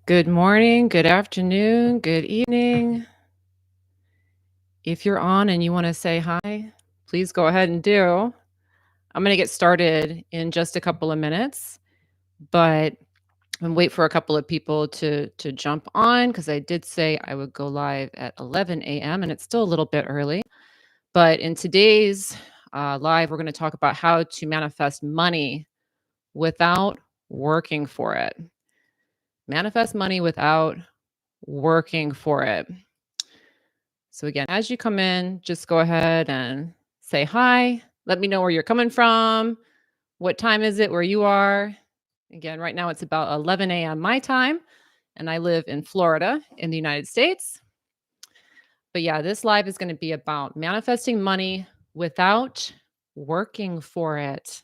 Good morning, good afternoon, good evening. If you're on and you want to say hi, please go ahead and do. I'm going to get started in just a couple of minutes, but and wait for a couple of people to jump on because I did say I would go live at 11 a.m. and it's still a little bit early. But in today's live, we're going to talk about how to manifest money without working for it. Manifest money without working for it. So again, as you come in, just go ahead and say hi. Let me know where you're coming from. What time is it where you are? Again, right now it's about 11 a.m. my time, and I live in Florida in the United States. But yeah, this live is going to be about manifesting money without working for it.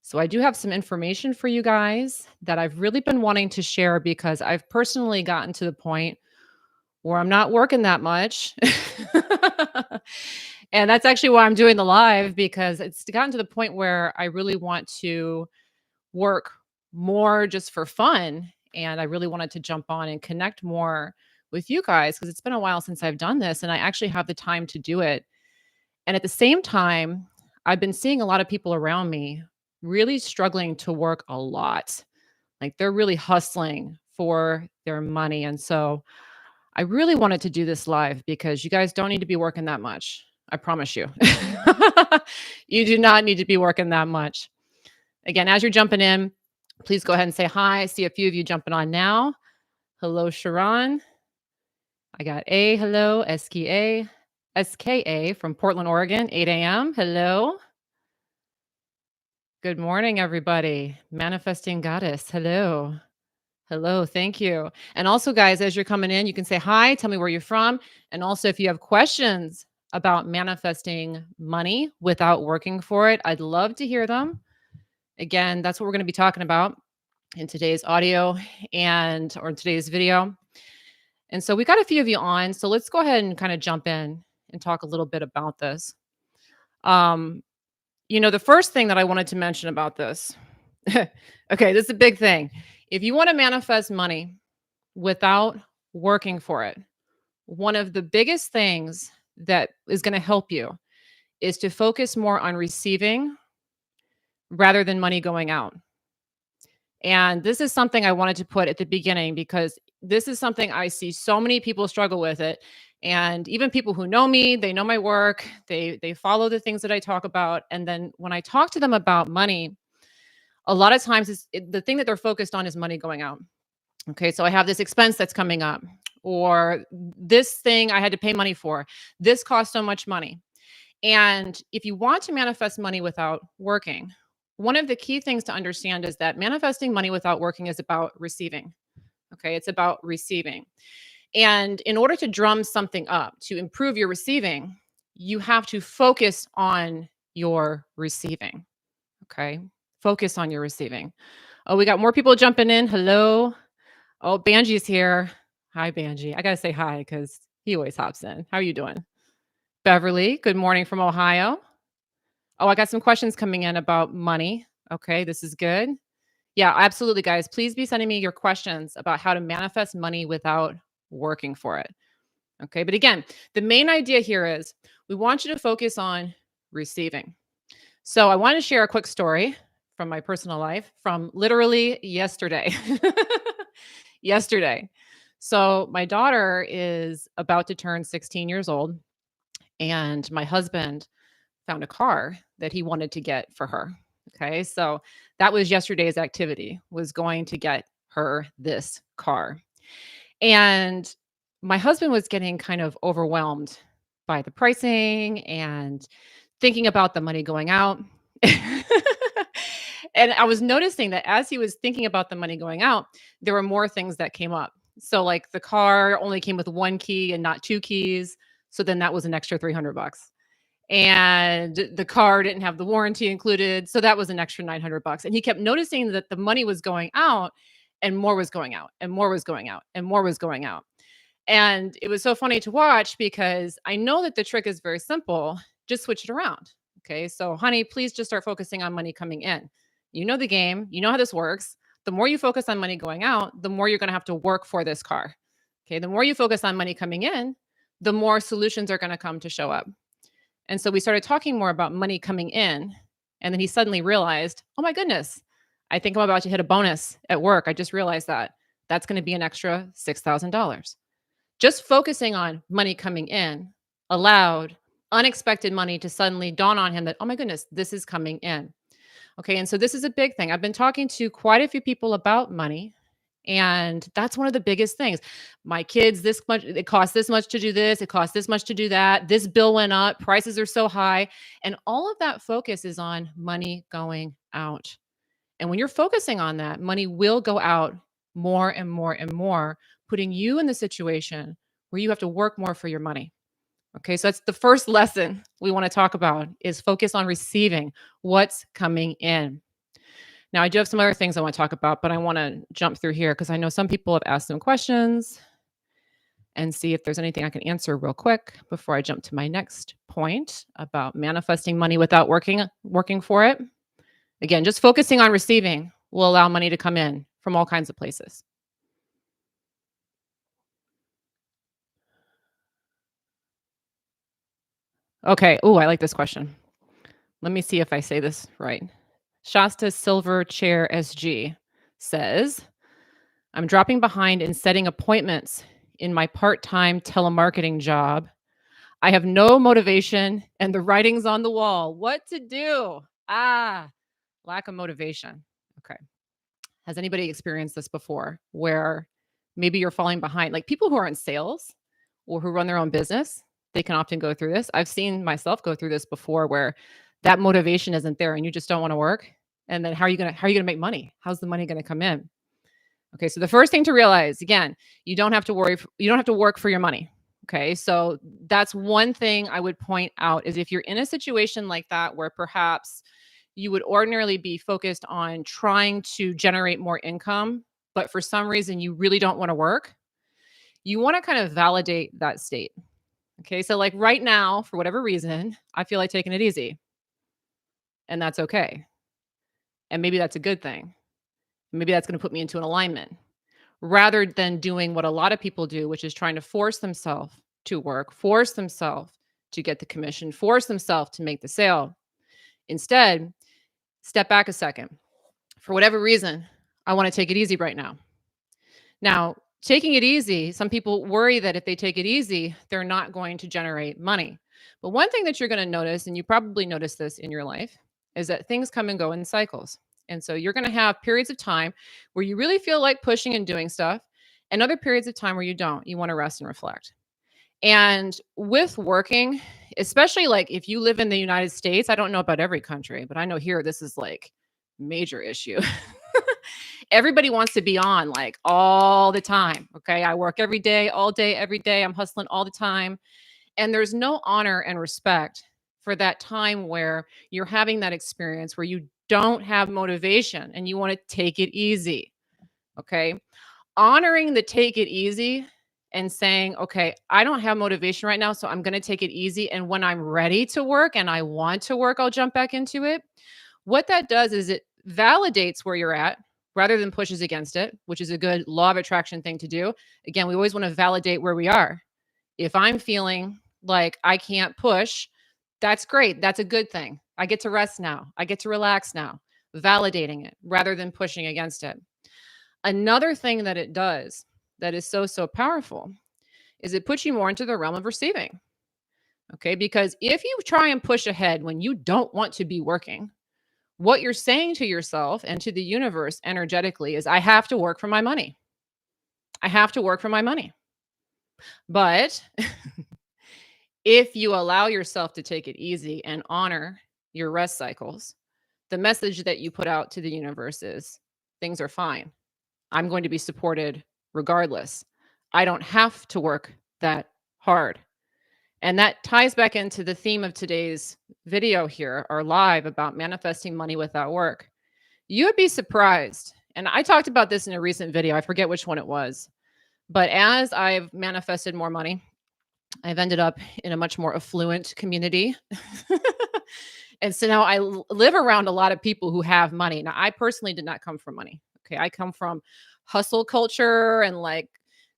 So I do have some information for you guys that I've really been wanting to share because I've personally gotten to the point where I'm not working that much. And that's actually why I'm doing the live because it's gotten to the point where I really want to work more just for fun. And I really wanted to jump on and connect more with you guys because it's been a while since I've done this and I actually have the time to do it. And at the same time, I've been seeing a lot of people around me really struggling to work a lot. Like they're really hustling for their money. And so I really wanted to do this live because you guys don't need to be working that much. I promise you. You do not need to be working that much. Again, as you're jumping in, please go ahead and say hi. I see a few of you jumping on now. Hello, Sharon. I got A. Hello, SKA from Portland, Oregon, 8 a.m. Hello. Good morning, everybody. Manifesting Goddess. Hello. Hello, thank you. And also, guys, as you're coming in, you can say hi, tell me where you're from. And also, if you have questions about manifesting money without working for it, I'd love to hear them. Again, that's what we're going to be talking about in today's audio and or in today's video. And so we got a few of you on. So let's go ahead and kind of jump in and talk a little bit about this. Um, the first thing that I wanted to mention about this, okay, this is a big thing. If you want to manifest money without working for it, one of the biggest things that is going to help you is to focus more on receiving rather than money going out. And this is something I wanted to put at the beginning because this is something I see so many people struggle with it. And even people who know me, they know my work, they follow the things that I talk about. And then when I talk to them about money, a lot of times the thing that they're focused on is money going out. Okay, so I have this expense that's coming up, or this thing I had to pay money for. This costs so much money. And if you want to manifest money without working, one of the key things to understand is that manifesting money without working is about receiving. Okay, it's about receiving. And in order to drum something up, to improve your receiving, you have to focus on your receiving. Okay, focus on your receiving. Oh, we got more people jumping in. Hello. Oh, Banji's here. Hi, Banji. I got to say hi because he always hops in. How are you doing? Beverly, good morning from Ohio. Oh, I got some questions coming in about money. Okay, this is good. Yeah, absolutely, guys. Please be sending me your questions about how to manifest money without working for it. Okay, but again, the main idea here is we want you to focus on receiving. So I want to share a quick story from my personal life from literally yesterday. Yesterday. So my daughter is about to turn 16 years old, and my husband found a car that he wanted to get for her. Okay. So that was yesterday's activity, was going to get her this car. And my husband was getting kind of overwhelmed by the pricing and thinking about the money going out. And I was noticing that as he was thinking about the money going out, there were more things that came up. So like the car only came with one key and not two keys. So then that was an extra 300 bucks. And the car didn't have the warranty included. So that was an extra 900 bucks. And he kept noticing that the money was going out and more was going out and more was going out and more was going out. And it was so funny to watch because I know that the trick is very simple. Just switch it around. Okay. So, honey, please just start focusing on money coming in. You know the game. You know how this works. The more you focus on money going out, the more you're going to have to work for this car. Okay. The more you focus on money coming in, the more solutions are going to come to show up. And so we started talking more about money coming in. And then he suddenly realized, oh my goodness, I think I'm about to hit a bonus at work. I just realized that that's going to be an extra $6,000. Just focusing on money coming in allowed unexpected money to suddenly dawn on him that, oh my goodness, this is coming in. Okay. And so this is a big thing. I've been talking to quite a few people about money. And that's one of the biggest things. My kids, this much, it costs this much to do this, it costs this much to do that. This bill went up, prices are so high. And all of that focus is on money going out. And when you're focusing on that, money will go out more and more and more, putting you in the situation where you have to work more for your money. Okay, so that's the first lesson we want to talk about is focus on receiving what's coming in. Now, I do have some other things I want to talk about, but I want to jump through here because I know some people have asked some questions and see if there's anything I can answer real quick before I jump to my next point about manifesting money without working for it. Again, just focusing on receiving will allow money to come in from all kinds of places. Okay. Oh, I like this question. Let me see if I say this right. Shasta Silver Chair SG says, I'm dropping behind in setting appointments in my part-time telemarketing job. I have no motivation and the writing's on the wall. What to do? Lack of motivation. Okay. Has anybody experienced this before where maybe you're falling behind? Like people who are in sales or who run their own business, they can often go through this. I've seen myself go through this before where that motivation isn't there and you just don't want to work. And then how are you going to make money? How's the money going to come in? Okay, so the first thing to realize, again, you don't have to work for your money. Okay, so that's one thing I would point out is if you're in a situation like that where perhaps you would ordinarily be focused on trying to generate more income, but for some reason you really don't want to work, you want to kind of validate that state. Okay, so like right now, for whatever reason, I feel like taking it easy, and that's okay. And maybe that's a good thing. Maybe that's going to put me into an alignment rather than doing what a lot of people do, which is trying to force themselves to work, force themselves to get the commission, force themselves to make the sale. Instead, step back a second. For whatever reason, I want to take it easy right now. Now, taking it easy, some people worry that if they take it easy, they're not going to generate money. But one thing that you're going to notice, and you probably notice this in your life, is that things come and go in cycles. And so you're going to have periods of time where you really feel like pushing and doing stuff, and other periods of time where you don't. You want to rest and reflect. And with working, especially like if you live in the United States, I don't know about every country, but I know here this is like major issue. Everybody wants to be on like all the time. Okay. I work every day, all day, every day. I'm hustling all the time. And there's no honor and respect for that time where you're having that experience where you don't have motivation and you want to take it easy. Okay. Honoring the take it easy and saying, okay, I don't have motivation right now, so I'm going to take it easy. And when I'm ready to work and I want to work, I'll jump back into it. What that does is it validates where you're at rather than pushes against it, which is a good law of attraction thing to do. Again, we always want to validate where we are. If I'm feeling like I can't push, that's great. That's a good thing. I get to rest now. I get to relax now. Validating it rather than pushing against it. Another thing that it does that is so, so powerful is it puts you more into the realm of receiving. Okay. Because if you try and push ahead when you don't want to be working, what you're saying to yourself and to the universe energetically is, I have to work for my money. I have to work for my money. But if you allow yourself to take it easy and honor your rest cycles, the message that you put out to the universe is, things are fine. I'm going to be supported regardless. I don't have to work that hard. And that ties back into the theme of today's video here, or live, about manifesting money without work. You would be surprised. And I talked about this in a recent video. I forget which one it was. But as I've manifested more money, I've ended up in a much more affluent community. And so now I live around a lot of people who have money. Now, I personally did not come from money. Okay. I come from hustle culture and like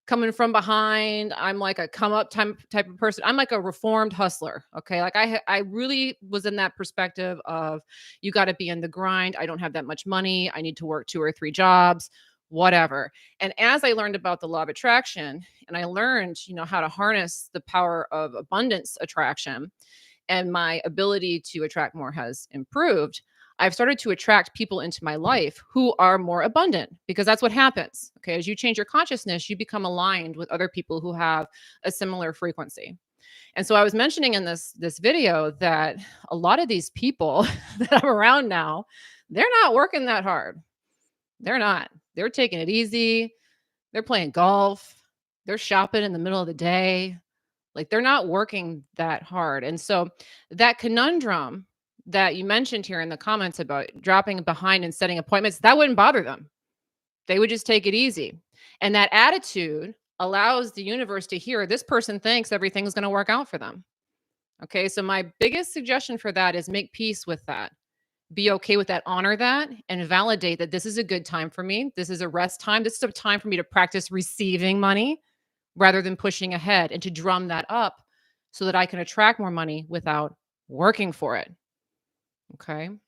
coming from behind. I'm like a come up type of person. I'm like a reformed hustler. Okay. Like I really was in that perspective of you got to be in the grind. I don't have that much money. I need to work 2 or 3 jobs, whatever. And as I learned about the law of attraction and I learned, how to harness the power of abundance attraction, and my ability to attract more has improved, I've started to attract people into my life who are more abundant because that's what happens. Okay. As you change your consciousness, you become aligned with other people who have a similar frequency. And so I was mentioning in this video that a lot of these people that I'm around now, they're not working that hard. They're not. They're taking it easy. They're playing golf. They're shopping in the middle of the day. Like they're not working that hard. And so that conundrum that you mentioned here in the comments about dropping behind and setting appointments, that wouldn't bother them. They would just take it easy. And that attitude allows the universe to hear this person thinks everything's going to work out for them. Okay. So my biggest suggestion for that is make peace with that. Be okay with that, honor that, and validate that this is a good time for me. This is a rest time. This is a time for me to practice receiving money rather than pushing ahead and to drum that up so that I can attract more money without working for it. Okay. And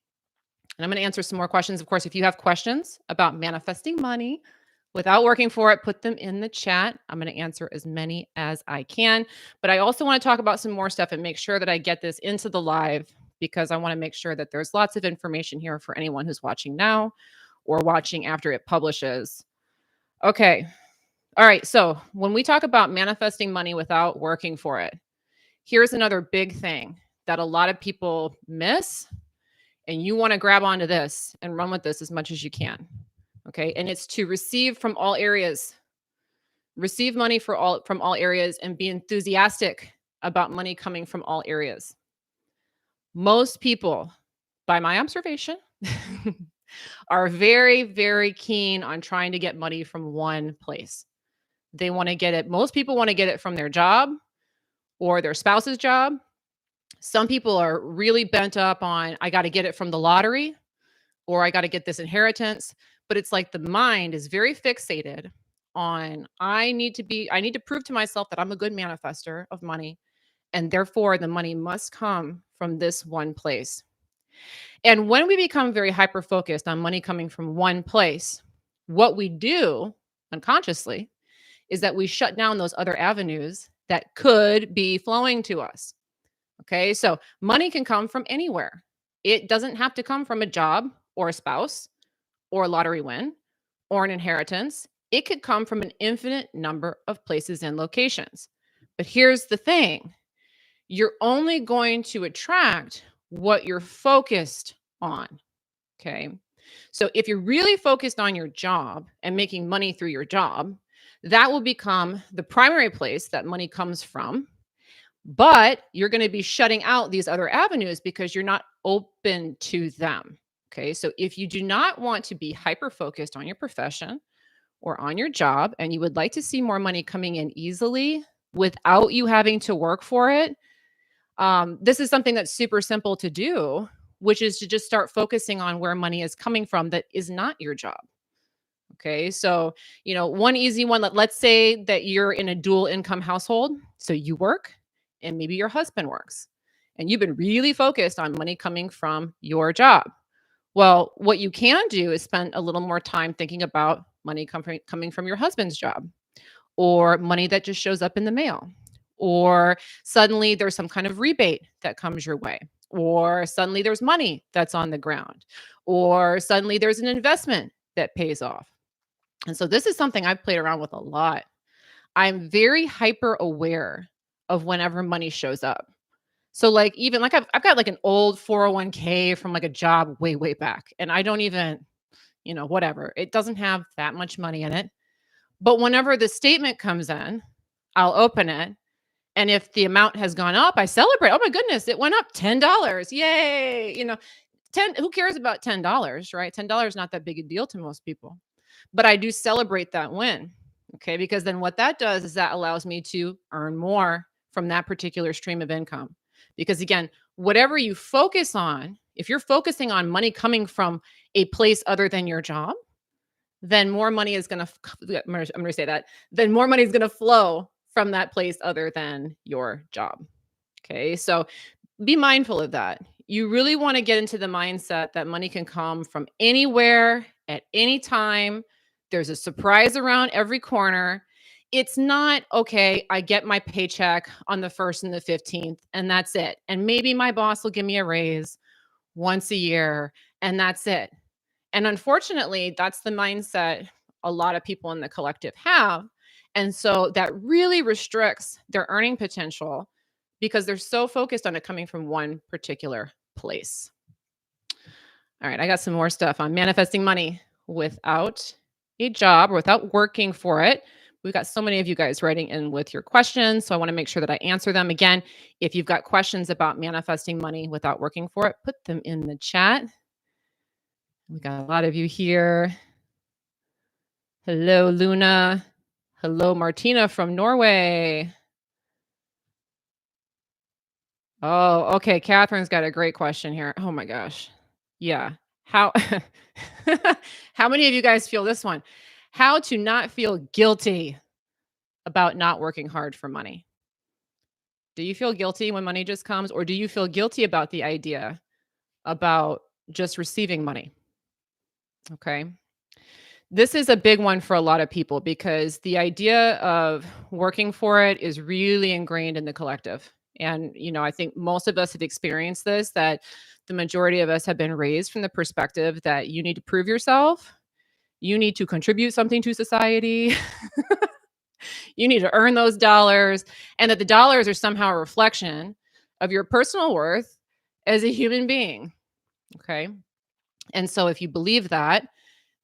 I'm going to answer some more questions. Of course, if you have questions about manifesting money without working for it, put them in the chat. I'm going to answer as many as I can. But I also want to talk about some more stuff and make sure that I get this into the live because I want to make sure that there's lots of information here for anyone who's watching now or watching after it publishes. Okay. All right. So when we talk about manifesting money without working for it, here's another big thing that a lot of people miss. And you want to grab onto this and run with this as much as you can. Okay. And it's to receive from all areas, receive money from all areas and be enthusiastic about money coming from all areas. Most people, by my observation, are very, very keen on trying to get money from one place. They want to get it. Most people want to get it from their job or their spouse's job. Some people are really bent up on, I got to get it from the lottery or I got to get this inheritance. But it's like the mind is very fixated on, I need to prove to myself that I'm a good manifester of money. And therefore, the money must come from this one place. And when we become very hyper focused on money coming from one place, what we do unconsciously is that we shut down those other avenues that could be flowing to us. Okay. So money can come from anywhere. It doesn't have to come from a job or a spouse or a lottery win or an inheritance. It could come from an infinite number of places and locations. But here's the thing. You're only going to attract what you're focused on. Okay. So if you're really focused on your job and making money through your job, that will become the primary place that money comes from. But you're going to be shutting out these other avenues because you're not open to them. Okay. So if you do not want to be hyper focused on your profession or on your job, and you would like to see more money coming in easily without you having to work for it, this is something that's super simple to do, which is to just start focusing on where money is coming from that is not your job. Okay. So, one easy one, let's say that you're in a dual income household. So you work and maybe your husband works and you've been really focused on money coming from your job. Well, what you can do is spend a little more time thinking about money coming from your husband's job or money that just shows up in the mail, or suddenly there's some kind of rebate that comes your way, or suddenly there's money that's on the ground, or suddenly there's an investment that pays off. And so this is something I've played around with a lot. I'm very hyper aware of whenever money shows up. So like even like I've got like an old 401k from like a job way, way back. And I don't even, whatever. It doesn't have that much money in it. But whenever the statement comes in, I'll open it. And if the amount has gone up, I celebrate. Oh my goodness, it went up $10. Yay. 10, who cares about $10, right? $10 is not that big a deal to most people. But I do celebrate that win. Okay. Because then what that does is that allows me to earn more from that particular stream of income. Because again, whatever you focus on, if you're focusing on money coming from a place other than your job, then more money is going to, I'm going to say that, then more money is going to flow from that place other than your job. Okay. So be mindful of that. You really want to get into the mindset that money can come from anywhere at any time. There's a surprise around every corner. It's not, okay, I get my paycheck on the 1st and the 15th, and that's it. And maybe my boss will give me a raise once a year, and that's it. And unfortunately, that's the mindset a lot of people in the collective have. And so that really restricts their earning potential because they're so focused on it coming from one particular place. All right, I got some more stuff on manifesting money without a job or without working for it. We've got so many of you guys writing in with your questions, so I want to make sure that I answer them. Again, if you've got questions about manifesting money without working for it, put them in the chat. We got a lot of you here. Hello, Luna. Hello, Martina from Norway. Oh, okay. Catherine's got a great question here. Oh my gosh. Yeah. How how many of you guys feel this one? How to not feel guilty about not working hard for money? Do you feel guilty when money just comes, or do you feel guilty about the idea about just receiving money? Okay. This is a big one for a lot of people because the idea of working for it is really ingrained in the collective. And, I think most of us have experienced this, that the majority of us have been raised from the perspective that you need to prove yourself, you need to contribute something to society, you need to earn those dollars, and that the dollars are somehow a reflection of your personal worth as a human being. Okay. And so if you believe that,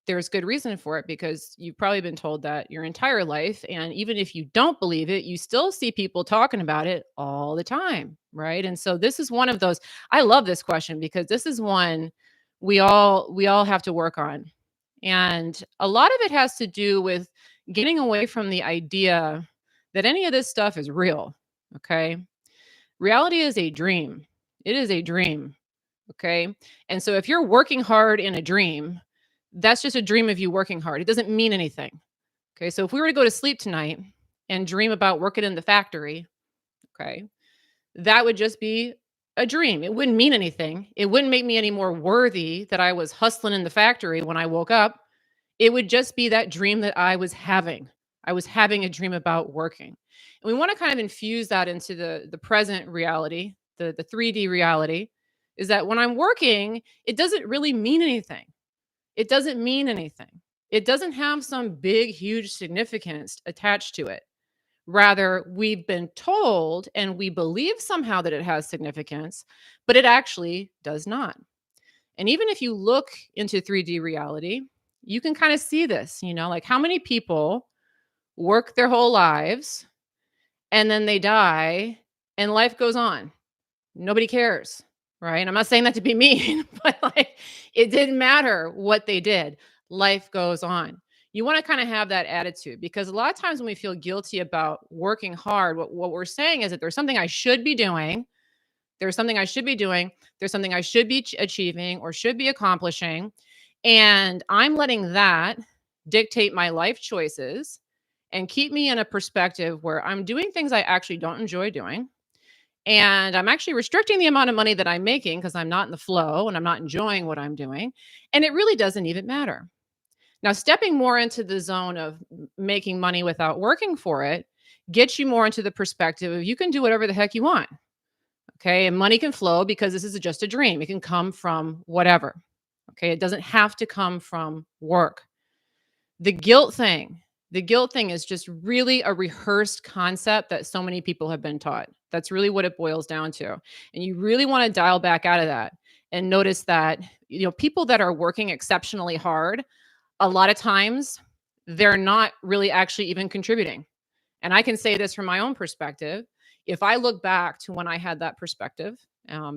there's good reason for it because you've probably been told that your entire life. And even if you don't believe it, you still see people talking about it all the time. Right. And so this is one of those. I love this question because this is one we all have to work on. And a lot of it has to do with getting away from the idea that any of this stuff is real. Okay. Reality is a dream. It is a dream. Okay. And so if you're working hard in a dream, that's just a dream of you working hard. It doesn't mean anything. Okay. So if we were to go to sleep tonight and dream about working in the factory, okay, that would just be a dream. It wouldn't mean anything. It wouldn't make me any more worthy that I was hustling in the factory when I woke up. It would just be that dream that I was having. I was having a dream about working. And we want to kind of infuse that into the present reality, the 3D reality, is that when I'm working, it doesn't really mean anything. It doesn't mean anything. It doesn't have some big, huge significance attached to it. Rather, we've been told and we believe somehow that it has significance, but it actually does not. And even if you look into 3D reality, you can kind of see this, like how many people work their whole lives and then they die and life goes on. Nobody cares, right? I'm not saying that to be mean, but like it didn't matter what they did. Life goes on. You want to kind of have that attitude because a lot of times when we feel guilty about working hard, what we're saying is that there's something I should be doing. There's something I should be doing. There's something I should be achieving or should be accomplishing. And I'm letting that dictate my life choices and keep me in a perspective where I'm doing things I actually don't enjoy doing. And I'm actually restricting the amount of money that I'm making because I'm not in the flow and I'm not enjoying what I'm doing. And it really doesn't even matter. Now, stepping more into the zone of making money without working for it gets you more into the perspective of you can do whatever the heck you want. Okay. And money can flow because this is just a dream. It can come from whatever. Okay. It doesn't have to come from work. The guilt thing. The guilt thing is just really a rehearsed concept that so many people have been taught. That's really what it boils down to. And you really want to dial back out of that and notice that, people that are working exceptionally hard, a lot of times they're not really actually even contributing. And I can say this from my own perspective. If I look back to when I had that perspective,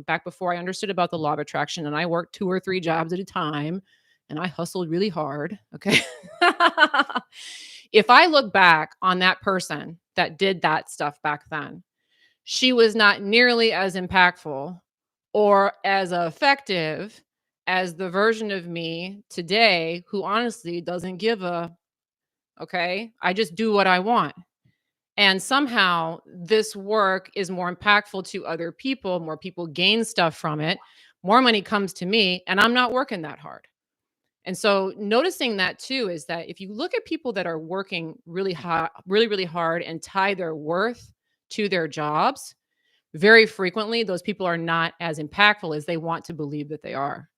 back before I understood about the law of attraction and I worked 2 or 3 jobs at a time and I hustled really hard. Okay. If I look back on that person that did that stuff back then, she was not nearly as impactful or as effective as the version of me today who honestly doesn't give a okay. I just do what I want. And somehow this work is more impactful to other people, more people gain stuff from it, more money comes to me, and I'm not working that hard. And so noticing that too is that if you look at people that are working really hard, really, really hard and tie their worth to their jobs, very frequently those people are not as impactful as they want to believe that they are.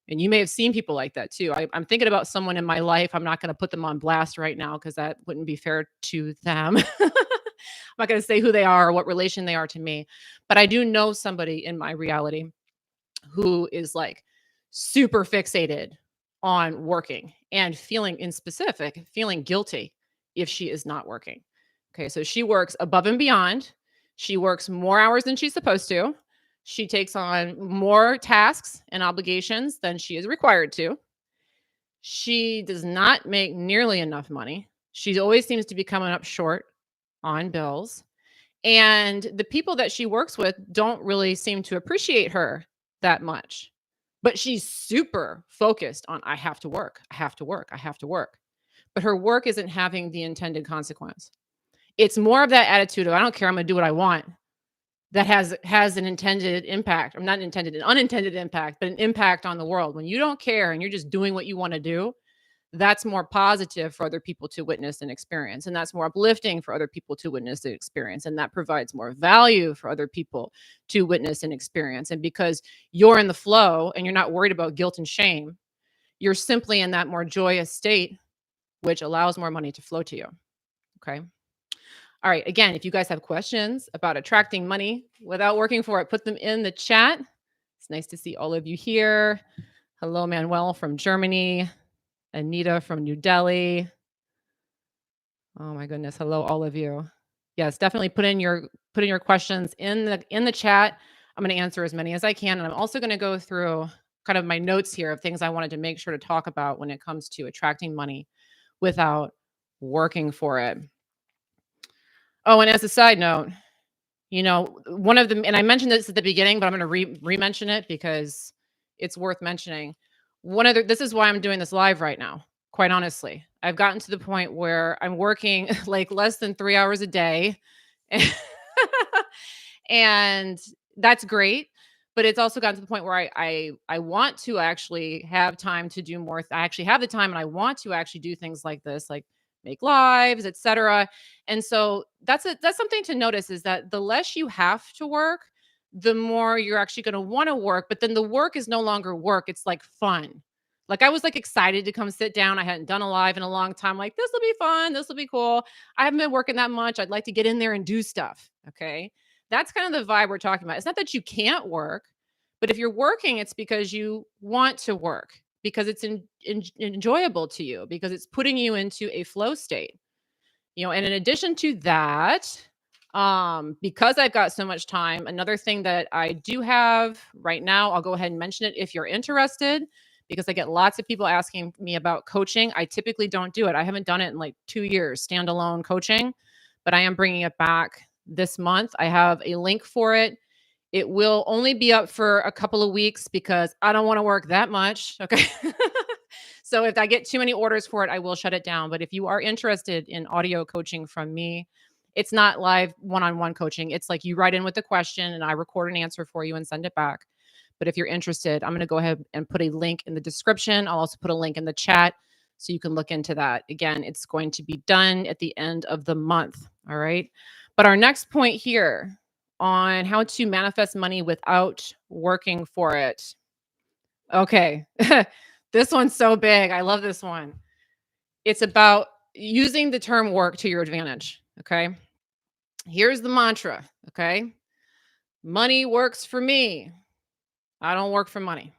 And you may have seen people like that too. I'm thinking about someone in my life. I'm not going to put them on blast right now because that wouldn't be fair to them. I'm not going to say who they are or what relation they are to me. But I do know somebody in my reality who is like super fixated on working and feeling, in specific, feeling guilty if she is not working. Okay, so she works above and beyond. She works more hours than she's supposed to. She takes on more tasks and obligations than she is required to. She does not make nearly enough money. She always seems to be coming up short on bills. And the people that she works with don't really seem to appreciate her that much. But she's super focused on, I have to work, I have to work, I have to work. But her work isn't having the intended consequence. It's more of that attitude of, I don't care, I'm gonna do what I want, that has an intended impact, or not intended, an unintended impact, but an impact on the world. When you don't care and you're just doing what you want to do, that's more positive for other people to witness and experience. And that's more uplifting for other people to witness and experience. And that provides more value for other people to witness and experience. And because you're in the flow and you're not worried about guilt and shame, you're simply in that more joyous state, which allows more money to flow to you. Okay. All right. Again, if you guys have questions about attracting money without working for it, put them in the chat. It's nice to see all of you here. Hello, Manuel from Germany. Anita from New Delhi. Oh my goodness. Hello, all of you. Yes, definitely put in your questions in the chat. I'm going to answer as many as I can. And I'm also going to go through kind of my notes here of things I wanted to make sure to talk about when it comes to attracting money without working for it. Oh, and as a side note, one of them, and I mentioned this at the beginning, but I'm going to re-mention it because it's worth mentioning. This is why I'm doing this live right now. Quite honestly, I've gotten to the point where I'm working like less than 3 hours a day. And that's great. But it's also gotten to the point where I want to actually have time to do more. I actually have the time and I want to actually do things like this, like make lives, etc. And so that's something to notice, is that the less you have to work, the more you're actually going to want to work. But then the work is no longer work. It's like fun. Like I was like excited to come sit down. I hadn't done a live in a long time. Like, this will be fun. This will be cool. I haven't been working that much. I'd like to get in there and do stuff. Okay. That's kind of the vibe we're talking about. It's not that you can't work, but if you're working, it's because you want to work, because it's enjoyable to you, because it's putting you into a flow state. And in addition to that, because I've got so much time, another thing that I do have right now, I'll go ahead and mention it if you're interested, because I get lots of people asking me about coaching. I typically don't do it. I haven't done it in like 2 years, standalone coaching, but I am bringing it back this month. I have a link for it. It will only be up for a couple of weeks because I don't want to work that much. Okay. So if I get too many orders for it, I will shut it down. But if you are interested in audio coaching from me, it's not live one-on-one coaching. It's like you write in with the question and I record an answer for you and send it back. But if you're interested, I'm going to go ahead and put a link in the description. I'll also put a link in the chat so you can look into that. Again, it's going to be done at the end of the month. All right. But our next point here on how to manifest money without working for it. Okay. This one's so big. I love this one. It's about using the term work to your advantage. Okay. Here's the mantra. Okay. Money works for me. I don't work for money.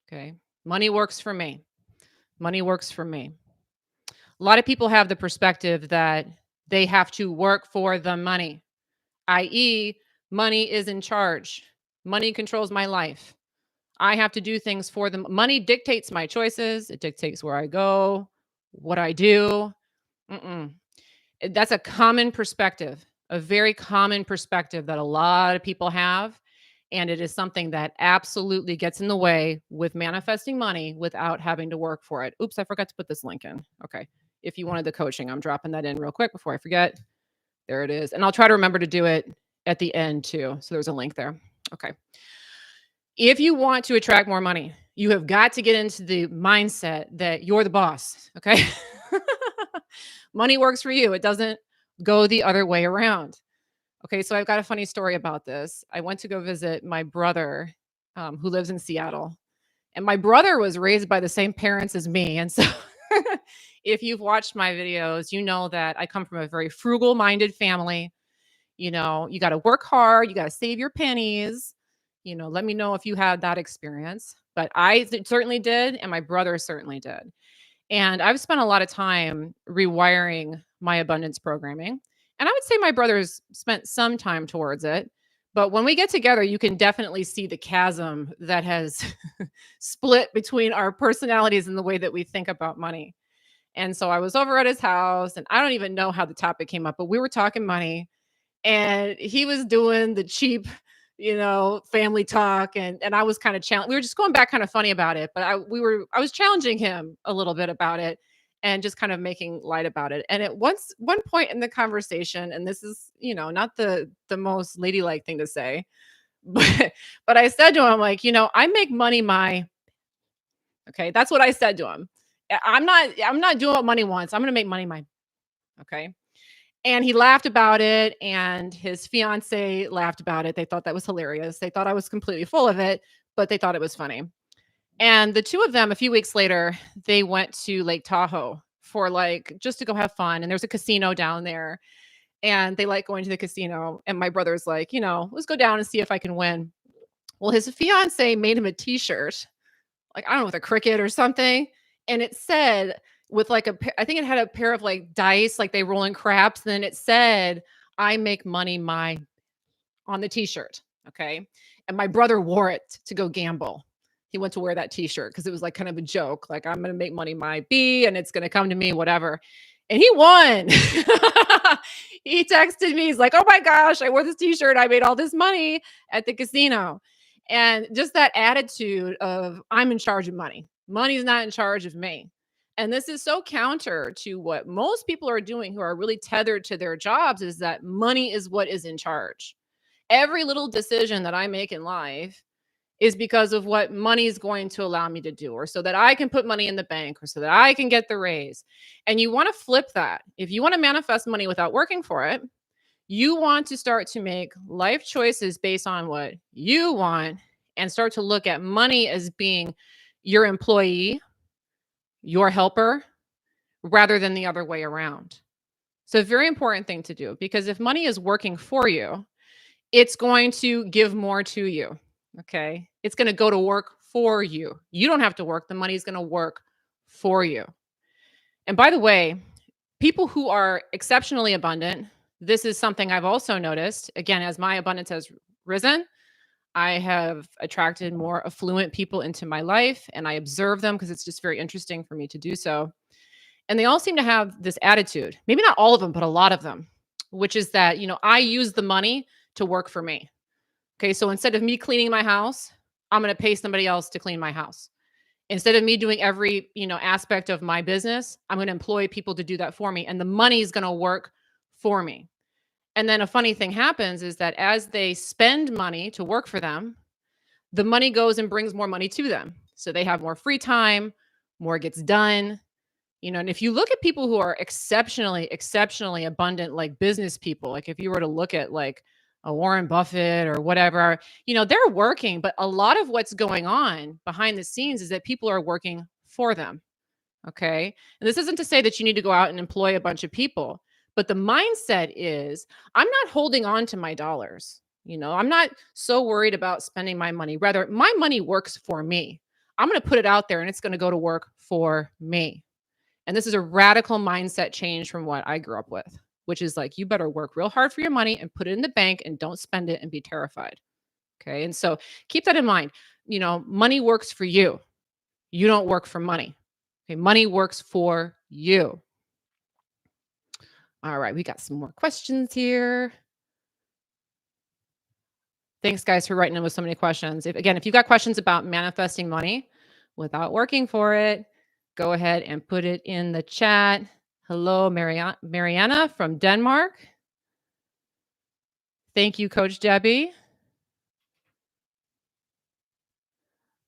Okay. Money works for me. Money works for me. A lot of people have the perspective that they have to work for the money, i.e., money is in charge. Money controls my life. I have to do things for them. Money dictates my choices. It dictates where I go, what I do. That's a common perspective, a very common perspective that a lot of people have. And it is something that absolutely gets in the way with manifesting money without having to work for it. Oops, I forgot to put this link in. Okay. If you wanted the coaching, I'm dropping that in real quick before I forget. There it is. And I'll try to remember to do it at the end too. So there's a link there. Okay. If you want to attract more money, you have got to get into the mindset that you're the boss. Okay. Money works for you, it doesn't go the other way around. Okay. So I've got a funny story about this. I went to go visit my brother who lives in Seattle. And my brother was raised by the same parents as me. And so if you've watched my videos, you know that I come from a very frugal minded family. You got to work hard, you got to save your pennies. Let me know if you had that experience. But certainly did. And my brother certainly did. And I've spent a lot of time rewiring my abundance programming. And I would say my brother's spent some time towards it. But when we get together, you can definitely see the chasm that has split between our personalities and the way that we think about money. And so I was over at his house, and I don't even know how the topic came up, but we were talking money, and he was doing the cheap, family talk, and I was kind of we were just going back kind of funny about it, but I was challenging him a little bit about it and just kind of making light about it. And at one point in the conversation, and this is, not the most ladylike thing to say, but I said to him, like, I make money my okay, that's what I said to him. I'm not doing what money wants. I'm going to make money my okay. And he laughed about it, and his fiance laughed about it. They thought that was hilarious. They thought I was completely full of it, but they thought it was funny. And the two of them, a few weeks later, they went to Lake Tahoe for just to go have fun. And there's a casino down there, and they like going to the casino. And my brother's like, let's go down and see if I can win. Well, his fiance made him a t-shirt, like, I don't know, with a cricket or something. And it said, with I think it had a pair of dice, like they roll in craps. Then it said, I make money my on the t-shirt. Okay. And my brother wore it to go gamble. He went to wear that t-shirt because it was like kind of a joke. Like, I'm going to make money my B and it's going to come to me, whatever. And he won. He texted me. He's like, oh my gosh, I wore this t-shirt. I made all this money at the casino. And just that attitude of, I'm in charge of money. Money's not in charge of me. And this is so counter to what most people are doing who are really tethered to their jobs, is that money is what is in charge. Every little decision that I make in life is because of what money is going to allow me to do, or so that I can put money in the bank, or so that I can get the raise. And you want to flip that. If you want to manifest money without working for it, you want to start to make life choices based on what you want, and start to look at money as being your employee, your helper, rather than the other way around. So a very important thing to do, because if money is working for you, it's going to give more to you. Okay. It's going to go to work for you. You don't have to work. The money is going to work for you. And by the way, people who are exceptionally abundant, this is something I've also noticed. Again, as my abundance has risen, I have attracted more affluent people into my life, and I observe them because it's just very interesting for me to do so. And they all seem to have this attitude, maybe not all of them, but a lot of them, which is that, I use the money to work for me. Okay. So instead of me cleaning my house, I'm going to pay somebody else to clean my house. Instead of me doing every, aspect of my business, I'm going to employ people to do that for me. And the money is going to work for me. And then a funny thing happens is that as they spend money to work for them, the money goes and brings more money to them. So they have more free time, more gets done. And if you look at people who are exceptionally, exceptionally abundant, like business people, like if you were to look at like a Warren Buffett or whatever, they're working, but a lot of what's going on behind the scenes is that people are working for them. Okay. And this isn't to say that you need to go out and employ a bunch of people, but the mindset is, I'm not holding on to my dollars. I'm not so worried about spending my money. Rather, my money works for me. I'm going to put it out there and it's going to go to work for me. And this is a radical mindset change from what I grew up with, which is like, you better work real hard for your money and put it in the bank and don't spend it and be terrified. Okay. And so keep that in mind. Money works for you. You don't work for money. Okay. Money works for you. All right. We got some more questions here. Thanks, guys, for writing in with so many questions. If you got questions about manifesting money without working for it, go ahead and put it in the chat. Hello, Mariana from Denmark. Thank you, Coach Debbie.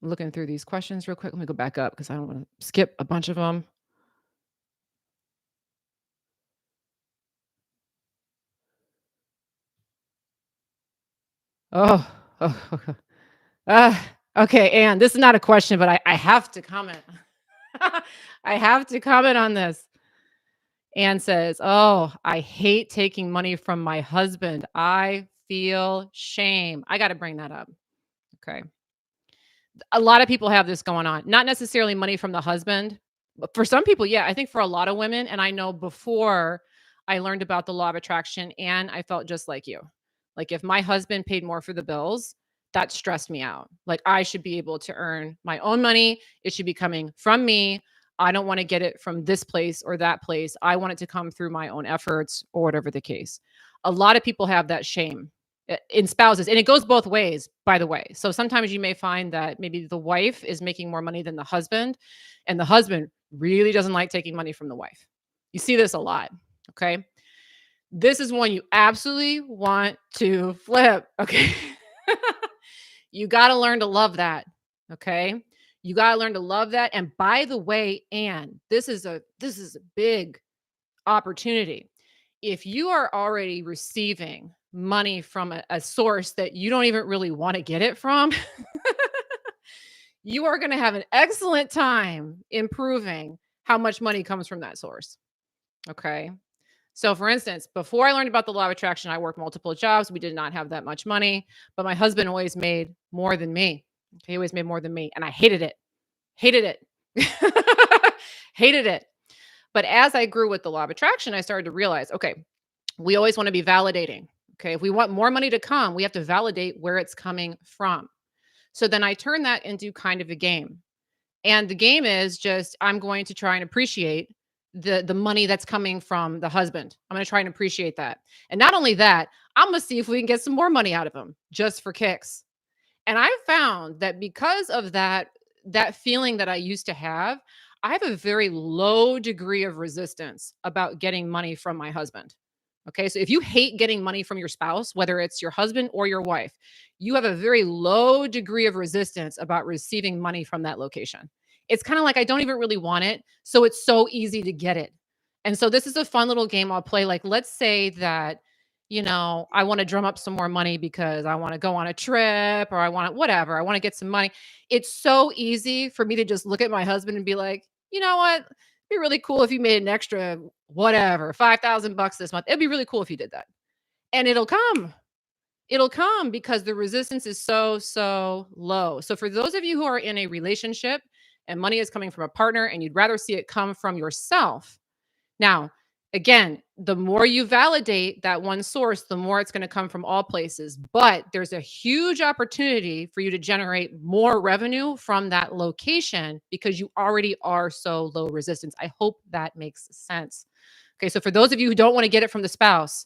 Looking through these questions real quick. Let me go back up because I don't want to skip a bunch of them. Oh, oh, okay. And this is not a question, but I have to comment. I have to comment on this. Anne says, "Oh, I hate taking money from my husband. I feel shame." I got to bring that up. Okay. A lot of people have this going on. Not necessarily money from the husband, but for some people, yeah. I think for a lot of women, and I know before I learned about the law of attraction, and I felt just like you. Like if my husband paid more for the bills, that stressed me out. Like I should be able to earn my own money. It should be coming from me. I don't want to get it from this place or that place. I want it to come through my own efforts or whatever the case. A lot of people have that shame in spouses, and it goes both ways, by the way. So sometimes you may find that maybe the wife is making more money than the husband, and the husband really doesn't like taking money from the wife. You see this a lot. Okay. This is one you absolutely want to flip. Okay. You got to learn to love that. Okay. You got to learn to love that. And by the way, Anne, this is a big opportunity. If you are already receiving money from a source that you don't even really want to get it from, you are going to have an excellent time improving how much money comes from that source. Okay. So, for instance, before I learned about the law of attraction, I worked multiple jobs. We did not have that much money, but my husband always made more than me. He always made more than me, and I hated it. Hated it. Hated it. But as I grew with the law of attraction, I started to realize, okay, we always want to be validating. Okay. If we want more money to come, we have to validate where it's coming from. So then I turn that into kind of a game. And the game is just I'm going to try and appreciate the money that's coming from the husband. I'm going to try and appreciate that. And not only that, I'm going to see if we can get some more money out of him just for kicks. And I found that because of that feeling that I used to have, I have a very low degree of resistance about getting money from my husband. Okay? So if you hate getting money from your spouse, whether it's your husband or your wife, you have a very low degree of resistance about receiving money from that location. It's kind of like I don't even really want it, so it's so easy to get it. And so this is a fun little game I'll play. Like let's say that I want to drum up some more money because I want to go on a trip or I want whatever. I want to get some money. It's so easy for me to just look at my husband and be like, you know what? It'd be really cool if you made an extra whatever, 5,000 bucks this month. It'd be really cool if you did that. And it'll come. It'll come because the resistance is so, so low. So for those of you who are in a relationship and money is coming from a partner and you'd rather see it come from yourself, now, again, the more you validate that one source, the more it's going to come from all places. But there's a huge opportunity for you to generate more revenue from that location because you already are so low resistance. I hope that makes sense. Okay, so for those of you who don't want to get it from the spouse,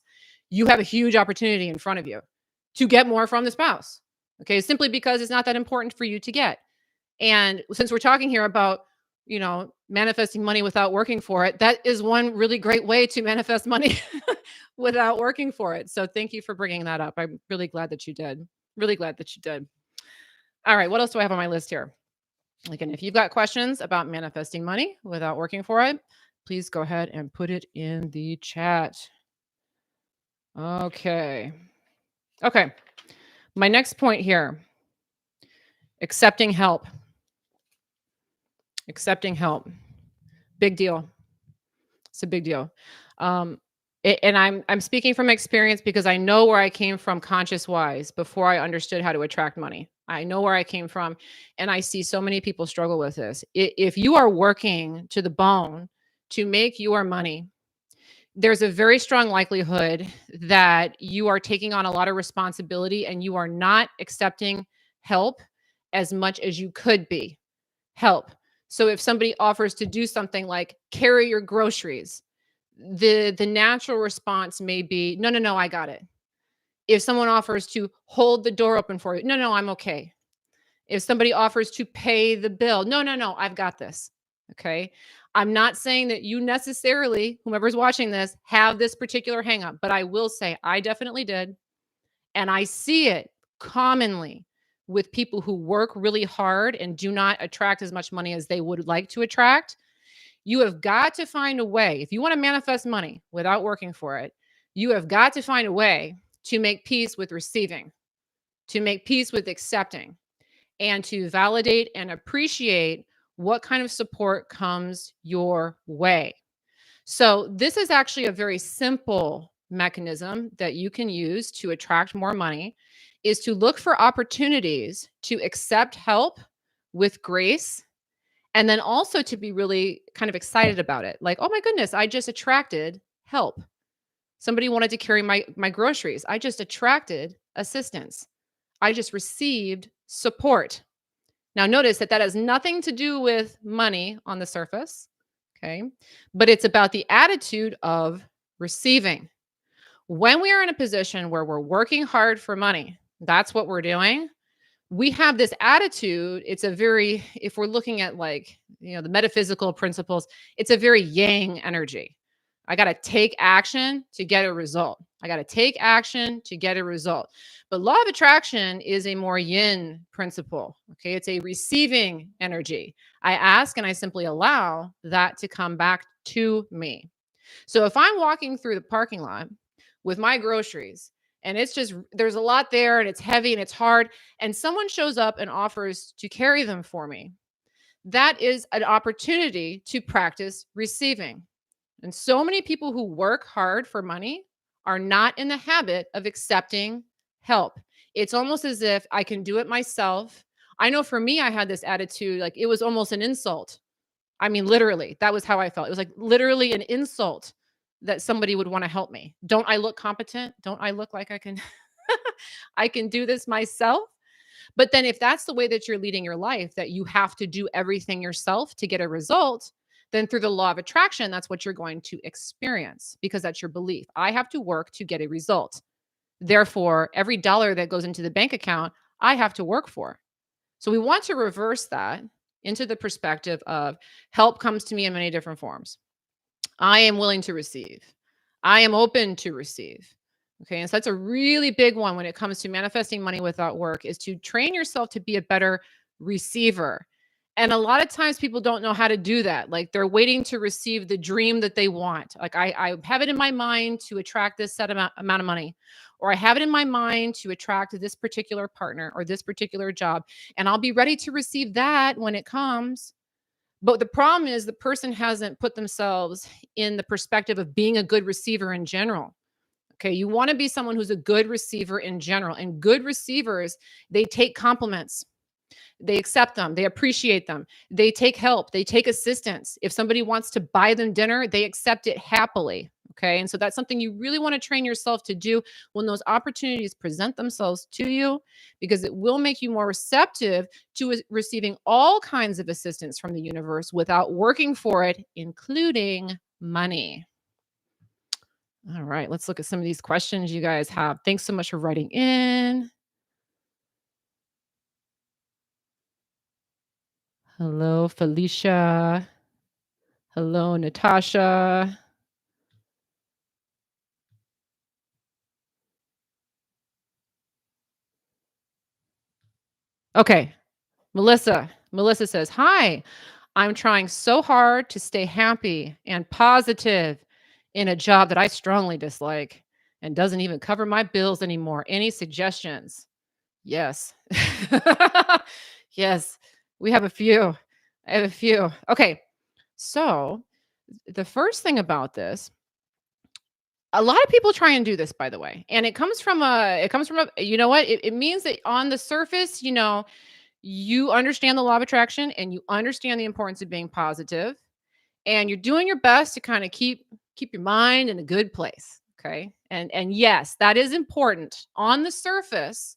you have a huge opportunity in front of you to get more from the spouse. Okay, simply because it's not that important for you to get. And since we're talking here about manifesting money without working for it, that is one really great way to manifest money without working for it. So thank you for bringing that up. I'm really glad that you did. Really glad that you did. All right. What else do I have on my list here? Again, if you've got questions about manifesting money without working for it, please go ahead and put it in the chat. Okay. Okay. My next point here, accepting help. Accepting help. Big deal. It's a big deal. And I'm speaking from experience because I know where I came from conscious wise before I understood how to attract money. I know where I came from, and I see so many people struggle with this. If you are working to the bone to make your money, there's a very strong likelihood that you are taking on a lot of responsibility and you are not accepting help as much as you could be. Help. So if somebody offers to do something like carry your groceries, the natural response may be, no, no, no, I got it. If someone offers to hold the door open for you, no, no, I'm okay. If somebody offers to pay the bill, no, no, no, I've got this. Okay. I'm not saying that you necessarily, whomever's watching this, have this particular hang up, but I will say I definitely did. And I see it commonly with people who work really hard and do not attract as much money as they would like to attract. You have got to find a way. If you want to manifest money without working for it, you have got to find a way to make peace with receiving, to make peace with accepting, and to validate and appreciate what kind of support comes your way. So, this is actually a very simple mechanism that you can use to attract more money is to look for opportunities to accept help with grace and then also to be really kind of excited about it. Like, "Oh my goodness, I just attracted help. Somebody wanted to carry my groceries. I just attracted assistance. I just received support." Now, notice that that has nothing to do with money on the surface, okay? But it's about the attitude of receiving. When we are in a position where we're working hard for money, that's what we're doing. We have this attitude. It's a very, if we're looking at like, the metaphysical principles, it's a very yang energy. I got to take action to get a result. I got to take action to get a result. But law of attraction is a more yin principle. Okay. It's a receiving energy. I ask and I simply allow that to come back to me. So if I'm walking through the parking lot with my groceries and it's just, there's a lot there and it's heavy and it's hard, and someone shows up and offers to carry them for me, that is an opportunity to practice receiving. And so many people who work hard for money are not in the habit of accepting help. It's almost as if I can do it myself. I know for me, I had this attitude, like it was almost an insult. I mean, literally, that was how I felt. It was like literally an insult that somebody would want to help me. Don't I look competent? Don't I look like I can I can do this myself? But then if that's the way that you're leading your life, that you have to do everything yourself to get a result, then through the law of attraction, that's what you're going to experience because that's your belief. I have to work to get a result. Therefore, every dollar that goes into the bank account, I have to work for. So we want to reverse that into the perspective of help comes to me in many different forms. I am willing to receive. I am open to receive. Okay. And so that's a really big one when it comes to manifesting money without work is to train yourself to be a better receiver. And a lot of times people don't know how to do that. Like they're waiting to receive the dream that they want. Like I have it in my mind to attract this set amount of money, or I have it in my mind to attract this particular partner or this particular job. And I'll be ready to receive that when it comes. But the problem is the person hasn't put themselves in the perspective of being a good receiver in general. Okay, you want to be someone who's a good receiver in general. And good receivers, they take compliments. They accept them, they appreciate them. They take help, they take assistance. If somebody wants to buy them dinner, they accept it happily. Okay, and so that's something you really want to train yourself to do when those opportunities present themselves to you, because it will make you more receptive to receiving all kinds of assistance from the universe without working for it, including money. All right, let's look at some of these questions you guys have. Thanks so much for writing in. Hello, Felicia. Hello, Natasha. Okay, Melissa. Melissa says, "Hi, I'm trying so hard to stay happy and positive in a job that I strongly dislike and doesn't even cover my bills anymore. Any suggestions?" Yes. Yes, we have a few. I have a few. Okay, so the first thing about this, a lot of people try and do this, by the way, and it comes from a, you know what? It means that on the surface, you understand the law of attraction and you understand the importance of being positive, and you're doing your best to kind of keep your mind in a good place. Okay. And yes, that is important on the surface.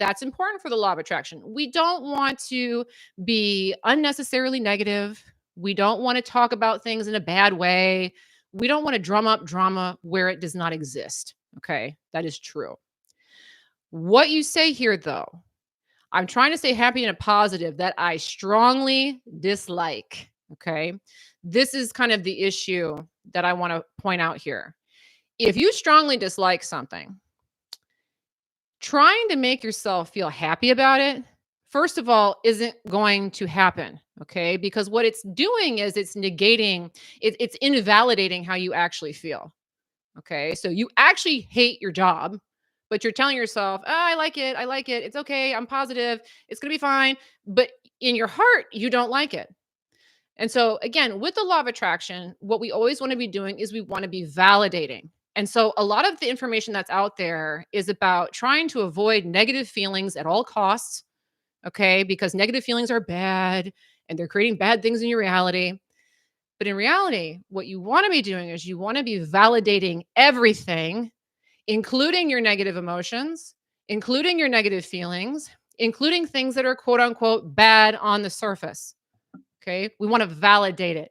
That's important for the law of attraction. We don't want to be unnecessarily negative. We don't want to talk about things in a bad way. We don't want to drum up drama where it does not exist. Okay. That is true. What you say here, though, I'm trying to say happy and a positive that I strongly dislike. Okay. This is kind of the issue that I want to point out here. If you strongly dislike something, trying to make yourself feel happy about it, first of all, isn't going to happen. Okay. Because what it's doing is it's negating, it's invalidating how you actually feel. Okay. So you actually hate your job, but you're telling yourself, oh, I like it. I like it. It's okay. I'm positive. It's going to be fine. But in your heart, you don't like it. And so, again, with the law of attraction, what we always want to be doing is we want to be validating. And so, a lot of the information that's out there is about trying to avoid negative feelings at all costs. Okay. Because negative feelings are bad and they're creating bad things in your reality. But in reality, what you want to be doing is you want to be validating everything, including your negative emotions, including your negative feelings, including things that are quote unquote bad on the surface. Okay. We want to validate it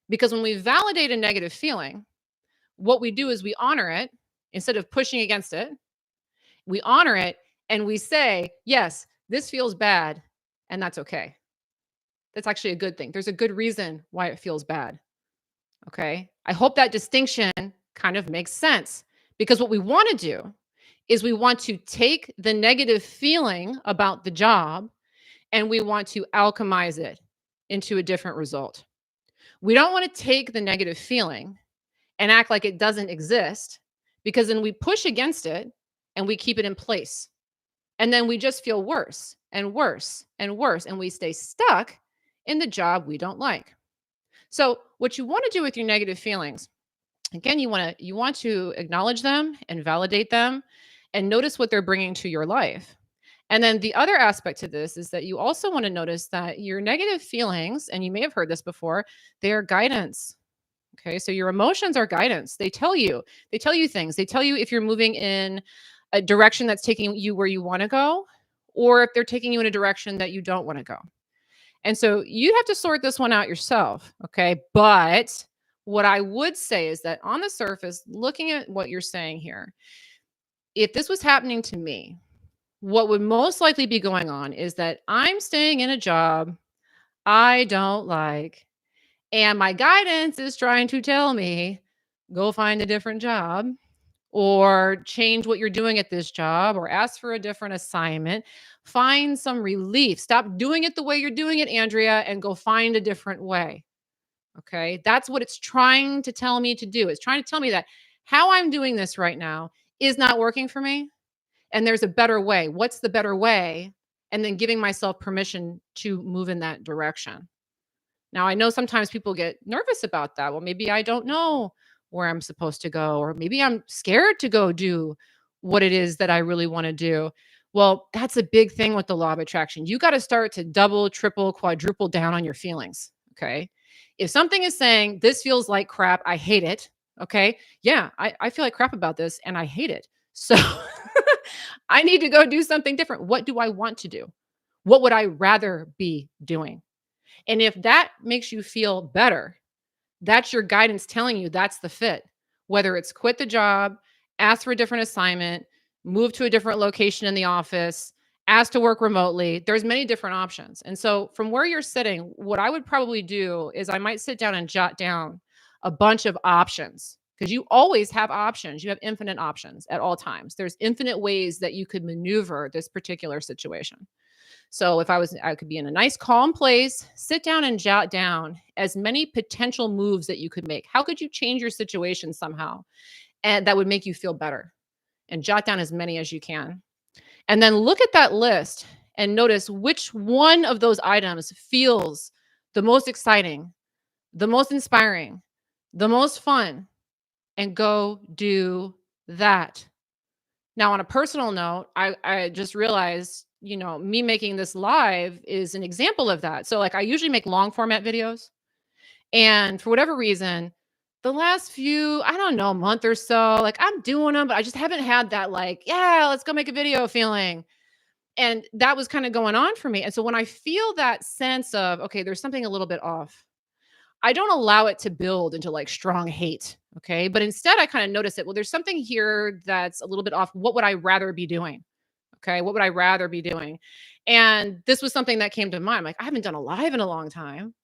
because when we validate a negative feeling, what we do is we honor it instead of pushing against it. We honor it and we say, yes, this feels bad and that's okay. That's actually a good thing. There's a good reason why it feels bad. Okay. I hope that distinction kind of makes sense because what we want to do is we want to take the negative feeling about the job and we want to alchemize it into a different result. We don't want to take the negative feeling and act like it doesn't exist because then we push against it and we keep it in place. And then we just feel worse and worse and worse and we stay stuck in the job we don't like. So, what you want to do with your negative feelings, again, you want to acknowledge them and validate them and notice what they're bringing to your life. And then the other aspect to this is that you also want to notice that your negative feelings, and you may have heard this before, they are guidance. Okay? So your emotions are guidance. They tell you things. They tell you if you're moving in a direction that's taking you where you want to go or if they're taking you in a direction that you don't want to go. And so you have to sort this one out yourself, okay? But what I would say is that on the surface, looking at what you're saying here, if this was happening to me, what would most likely be going on is that I'm staying in a job I don't like, and my guidance is trying to tell me, go find a different job or change what you're doing at this job or ask for a different assignment. Find some relief. Stop doing it the way you're doing it, Andrea, and go find a different way. Okay. That's what it's trying to tell me to do. It's trying to tell me that how I'm doing this right now is not working for me. And there's a better way. What's the better way? And then giving myself permission to move in that direction. Now, I know sometimes people get nervous about that. Well, maybe I don't know where I'm supposed to go, or maybe I'm scared to go do what it is that I really want to do. Well, that's a big thing with the law of attraction. You got to start to double, triple, quadruple down on your feelings. Okay. If something is saying, this feels like crap, I hate it. Okay. Yeah, I feel like crap about this and I hate it. So I need to go do something different. What do I want to do? What would I rather be doing? And if that makes you feel better, that's your guidance telling you that's the fit. Whether it's quit the job, ask for a different assignment, move to a different location in the office, ask to work remotely, there's many different options. And so from where you're sitting, what I would probably do is I might sit down and jot down a bunch of options because you always have options. You have infinite options at all times. There's infinite ways that you could maneuver this particular situation. So if I could be in a nice calm place, sit down and jot down as many potential moves that you could make. How could you change your situation somehow? And that would make you feel better. And jot down as many as you can. And then look at that list and notice which one of those items feels the most exciting, the most inspiring, the most fun, and go do that. Now, on a personal note, I just realized, me making this live is an example of that. So, like, I usually make long format videos. And for whatever reason, the last few, I don't know, month or so, like, I'm doing them, but I just haven't had that, like, yeah, let's go make a video feeling. And that was kind of going on for me. And so when I feel that sense of, okay, there's something a little bit off, I don't allow it to build into like strong hate. Okay. But instead, I kind of notice it. Well, there's something here that's a little bit off. What would I rather be doing? Okay. What would I rather be doing? And this was something that came to mind. Like, I haven't done a live in a long time.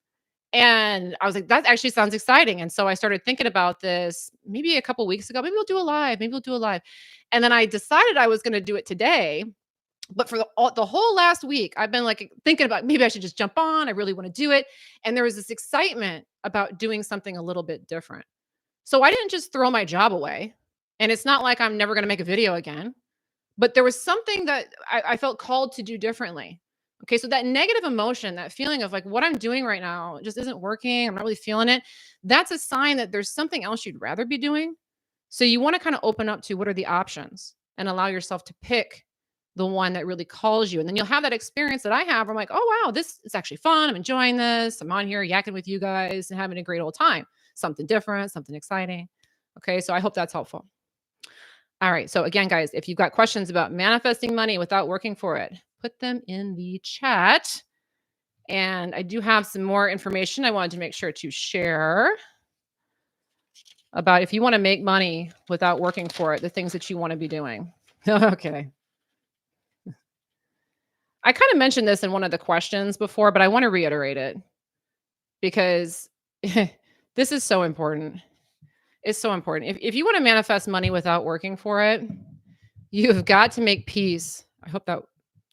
And I was like, that actually sounds exciting. And so I started thinking about this maybe a couple weeks ago. Maybe we'll do a live. Maybe we'll do a live. And then I decided I was going to do it today. But for the whole last week, I've been like thinking about maybe I should just jump on. I really want to do it. And there was this excitement about doing something a little bit different. So I didn't just throw my job away. And it's not like I'm never going to make a video again. But there was something that I felt called to do differently. Okay, so that negative emotion, that feeling of like what I'm doing right now just isn't working. I'm not really feeling it. That's a sign that there's something else you'd rather be doing. So you want to kind of open up to what are the options and allow yourself to pick the one that really calls you. And then you'll have that experience that I have. Where I'm like, oh, wow, this is actually fun. I'm enjoying this. I'm on here yakking with you guys and having a great old time. Something different, something exciting. Okay, so I hope that's helpful. All right. So again, guys, if you've got questions about manifesting money without working for it, put them in the chat. And I do have some more information I wanted to make sure to share about if you want to make money without working for it, the things that you want to be doing. Okay. I kind of mentioned this in one of the questions before, but I want to reiterate it because this is so important. It's so important. If you want to manifest money without working for it, you've got to make peace. I hope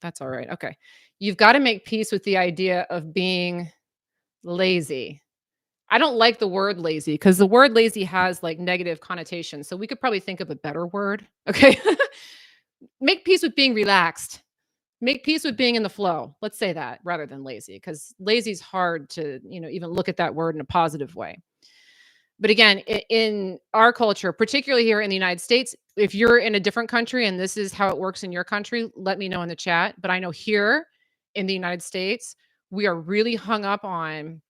that's all right. Okay. You've got to make peace with the idea of being lazy. I don't like the word lazy because the word lazy has like negative connotations. So we could probably think of a better word. Okay. Make peace with being relaxed. Make peace with being in the flow. Let's say that rather than lazy, because lazy is hard to, even look at that word in a positive way. But again, in our culture, particularly here in the United States, if you're in a different country and this is how it works in your country, let me know in the chat. But I know here in the United States, we are really hung up on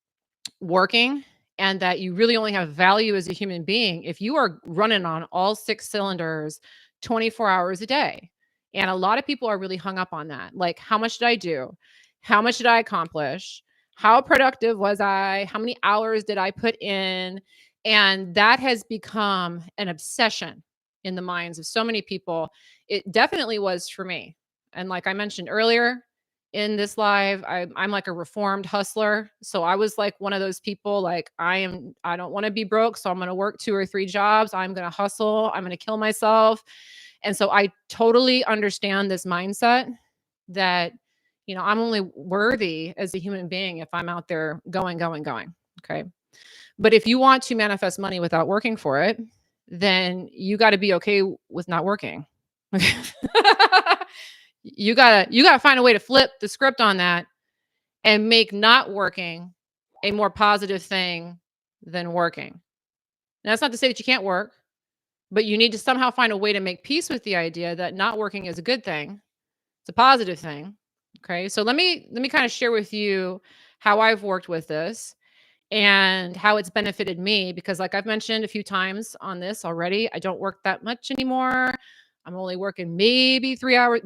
working and that you really only have value as a human being if you are running on all 6 cylinders 24 hours a day. And a lot of people are really hung up on that. Like, how much did I do? How much did I accomplish? How productive was I? How many hours did I put in? And that has become an obsession in the minds of so many people. It definitely was for me. And like I mentioned earlier in this live, I'm like a reformed hustler. So I was like one of those people like I don't want to be broke. So I'm going to work 2 or 3 jobs. I'm going to hustle. I'm going to kill myself. And so I totally understand this mindset that, I'm only worthy as a human being if I'm out there going. Okay. But if you want to manifest money without working for it, then you got to be okay with not working. You gotta find a way to flip the script on that and make not working a more positive thing than working. Now, that's not to say that you can't work, but you need to somehow find a way to make peace with the idea that not working is a good thing. It's a positive thing. Okay. So let me kind of share with you how I've worked with this and how it's benefited me, because like I've mentioned a few times on this already, I don't work that much anymore. I'm only working maybe 3 hours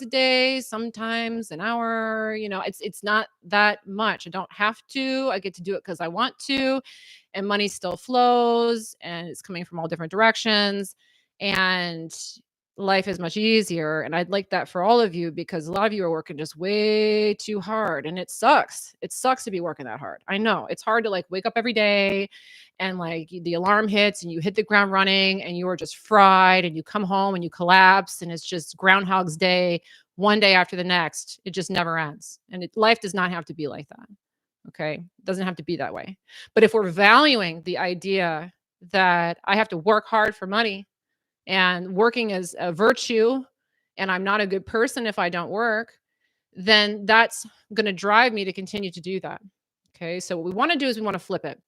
a day, sometimes an hour. It's not that much. I don't have to. I get to do it because I want to, and money still flows, and it's coming from all different directions, and life is much easier. And I'd like that for all of you, because a lot of you are working just way too hard, and it sucks. It sucks to be working that hard. I know it's hard to like wake up every day and like the alarm hits and you hit the ground running and you are just fried, and you come home and you collapse, and it's just Groundhog's Day, one day after the next. It just never ends. And life does not have to be like that. Okay. It doesn't have to be that way. But if we're valuing the idea that I have to work hard for money, and working is a virtue, and I'm not a good person if I don't work, then that's going to drive me to continue to do that. Okay. So what we want to do is we want to flip it.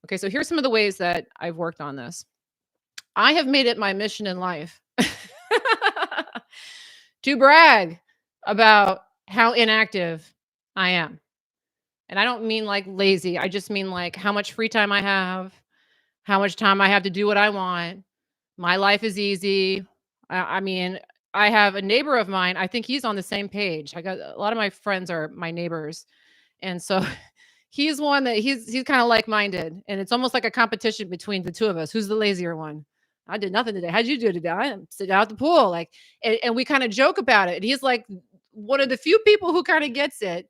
Okay. So here's some of the ways that I've worked on this. I have made it my mission in life to brag about how inactive I am. And I don't mean like lazy. I just mean like how much free time I have, how much time I have to do what I want. My life is easy. I mean, I have a neighbor of mine. I think he's on the same page. I got a lot of my friends are my neighbors. And so he's one that he's kind of like-minded. And it's almost like a competition between the two of us. Who's the lazier one? I did nothing today. How'd you do today? I'm sitting out at the pool. Like, and we kind of joke about it. And he's like one of the few people who kind of gets it.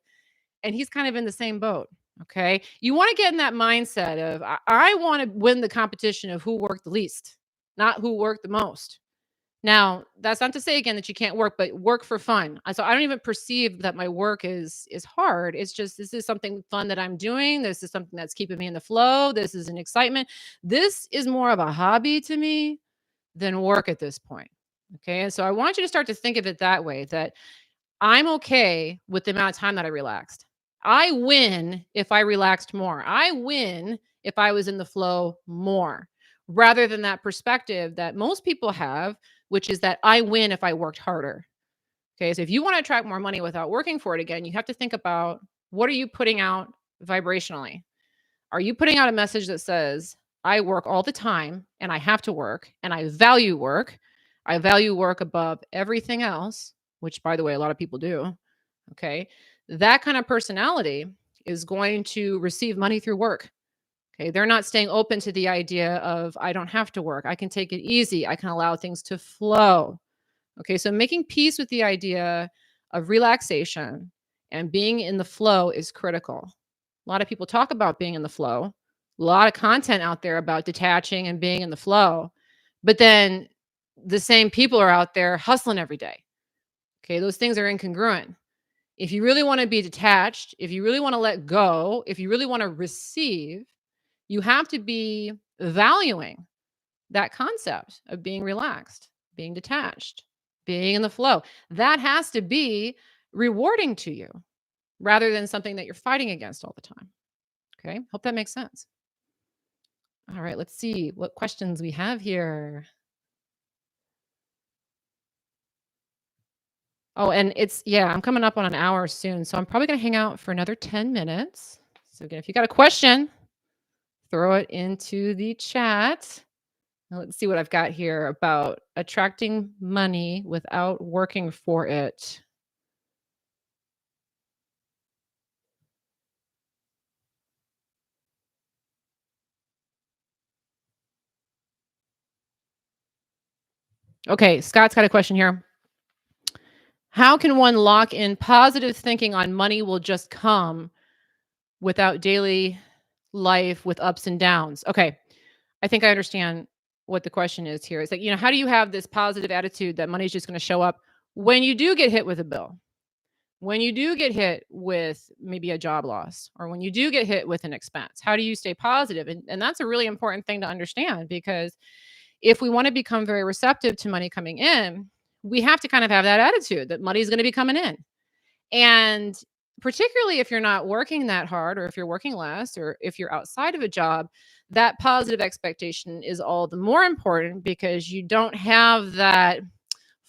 And he's kind of in the same boat. Okay. You want to get in that mindset of, I want to win the competition of who worked the least, not who worked the most. Now, that's not to say again that you can't work, but work for fun. So I don't even perceive that my work is hard. It's just this is something fun that I'm doing. This is something that's keeping me in the flow. This is an excitement. This is more of a hobby to me than work at this point. Okay. And so I want you to start to think of it that way, that I'm okay with the amount of time that I relaxed. I win if I relaxed more. I win if I was in the flow more, rather than that perspective that most people have, which is that I win if I worked harder. Okay. So if you want to attract more money without working for it again, you have to think about, what are you putting out vibrationally? Are you putting out a message that says, I work all the time and I have to work and I value work? I value work above everything else, which, by the way, a lot of people do. Okay. That kind of personality is going to receive money through work. Okay. They're not staying open to the idea of, I don't have to work. I can take it easy. I can allow things to flow. Okay. So making peace with the idea of relaxation and being in the flow is critical. A lot of people talk about being in the flow, a lot of content out there about detaching and being in the flow. But then the same people are out there hustling every day. Okay. Those things are incongruent. If you really want to be detached, if you really want to let go, if you really want to receive, you have to be valuing that concept of being relaxed, being detached, being in the flow. That has to be rewarding to you rather than something that you're fighting against all the time. Okay. Hope that makes sense. All right. Let's see what questions we have here. Oh, and yeah, I'm coming up on an hour soon. So I'm probably going to hang out for another 10 minutes. So again, if you got a question, throw it into the chat. Now, let's see what I've got here about attracting money without working for it. Okay, Scott's got a question here. How can one lock in positive thinking on money will just come without daily life with ups and downs? Okay, I think I understand what the question is here. It's like, how do you have this positive attitude that money's just going to show up when you do get hit with a bill? When you do get hit with maybe a job loss, or when you do get hit with an expense? How do you stay positive? And that's a really important thing to understand, because if we want to become very receptive to money coming in, we have to kind of have that attitude that money is going to be coming in. And particularly if you're not working that hard, or if you're working less, or if you're outside of a job, that positive expectation is all the more important, because you don't have that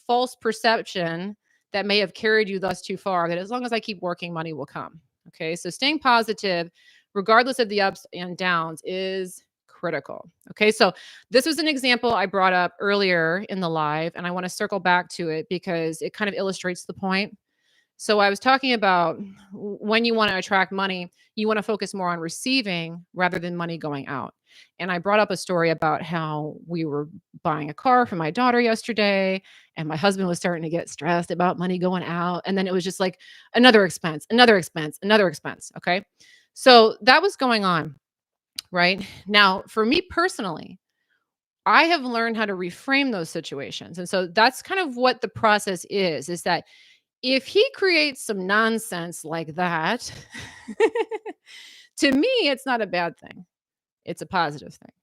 false perception that may have carried you thus too far, that as long as I keep working, money will come. Okay. So staying positive, regardless of the ups and downs, is critical. Okay. So this was an example I brought up earlier in the live, and I want to circle back to it because it kind of illustrates the point. So I was talking about, when you want to attract money, you want to focus more on receiving rather than money going out. And I brought up a story about how we were buying a car for my daughter yesterday, and my husband was starting to get stressed about money going out. And then it was just like another expense, another expense, another expense. Okay. So that was going on. Right now, for me personally, I have learned how to reframe those situations. And so that's kind of what the process is that if he creates some nonsense like that, to me, it's not a bad thing. It's a positive thing.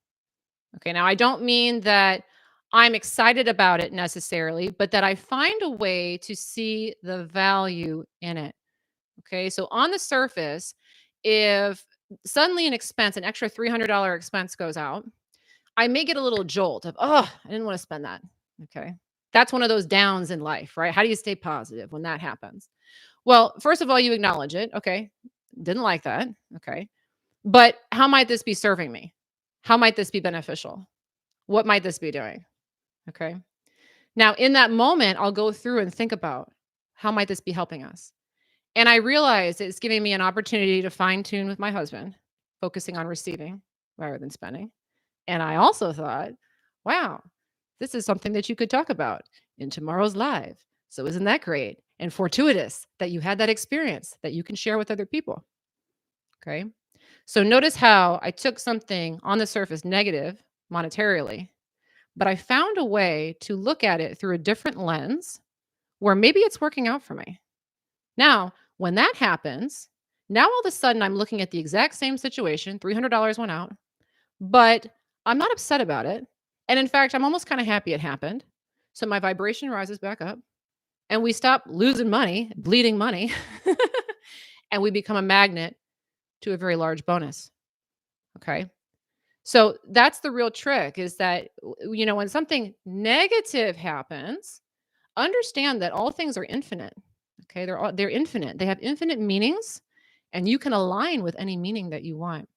Okay. Now, I don't mean that I'm excited about it necessarily, but that I find a way to see the value in it. Okay. So on the surface, if suddenly an extra $300 expense goes out, I may get a little jolt of, oh, I didn't want to spend that. Okay. That's one of those downs in life, right? How do you stay positive when that happens? Well, first of all, you acknowledge it. Okay. Didn't like that. Okay. But how might this be serving me? How might this be beneficial? What might this be doing? Okay. Now, in that moment, I'll go through and think about, how might this be helping us? And I realize it's giving me an opportunity to fine tune with my husband, focusing on receiving rather than spending. And I also thought, Wow, this is something that you could talk about in tomorrow's live. So isn't that great and fortuitous that you had that experience that you can share with other people? Okay. So notice how I took something on the surface negative monetarily, but I found a way to look at it through a different lens where maybe it's working out for me. Now, when that happens, now all of a sudden I'm looking at the exact same situation, $300 went out, but I'm not upset about it. And in fact, I'm almost kind of happy it happened. So my vibration rises back up and we stop losing money, bleeding money, and we become a magnet to a very large bonus. Okay. So that's the real trick is that, when something negative happens, understand that all things are infinite. Okay. They're infinite. They have infinite meanings and you can align with any meaning that you want.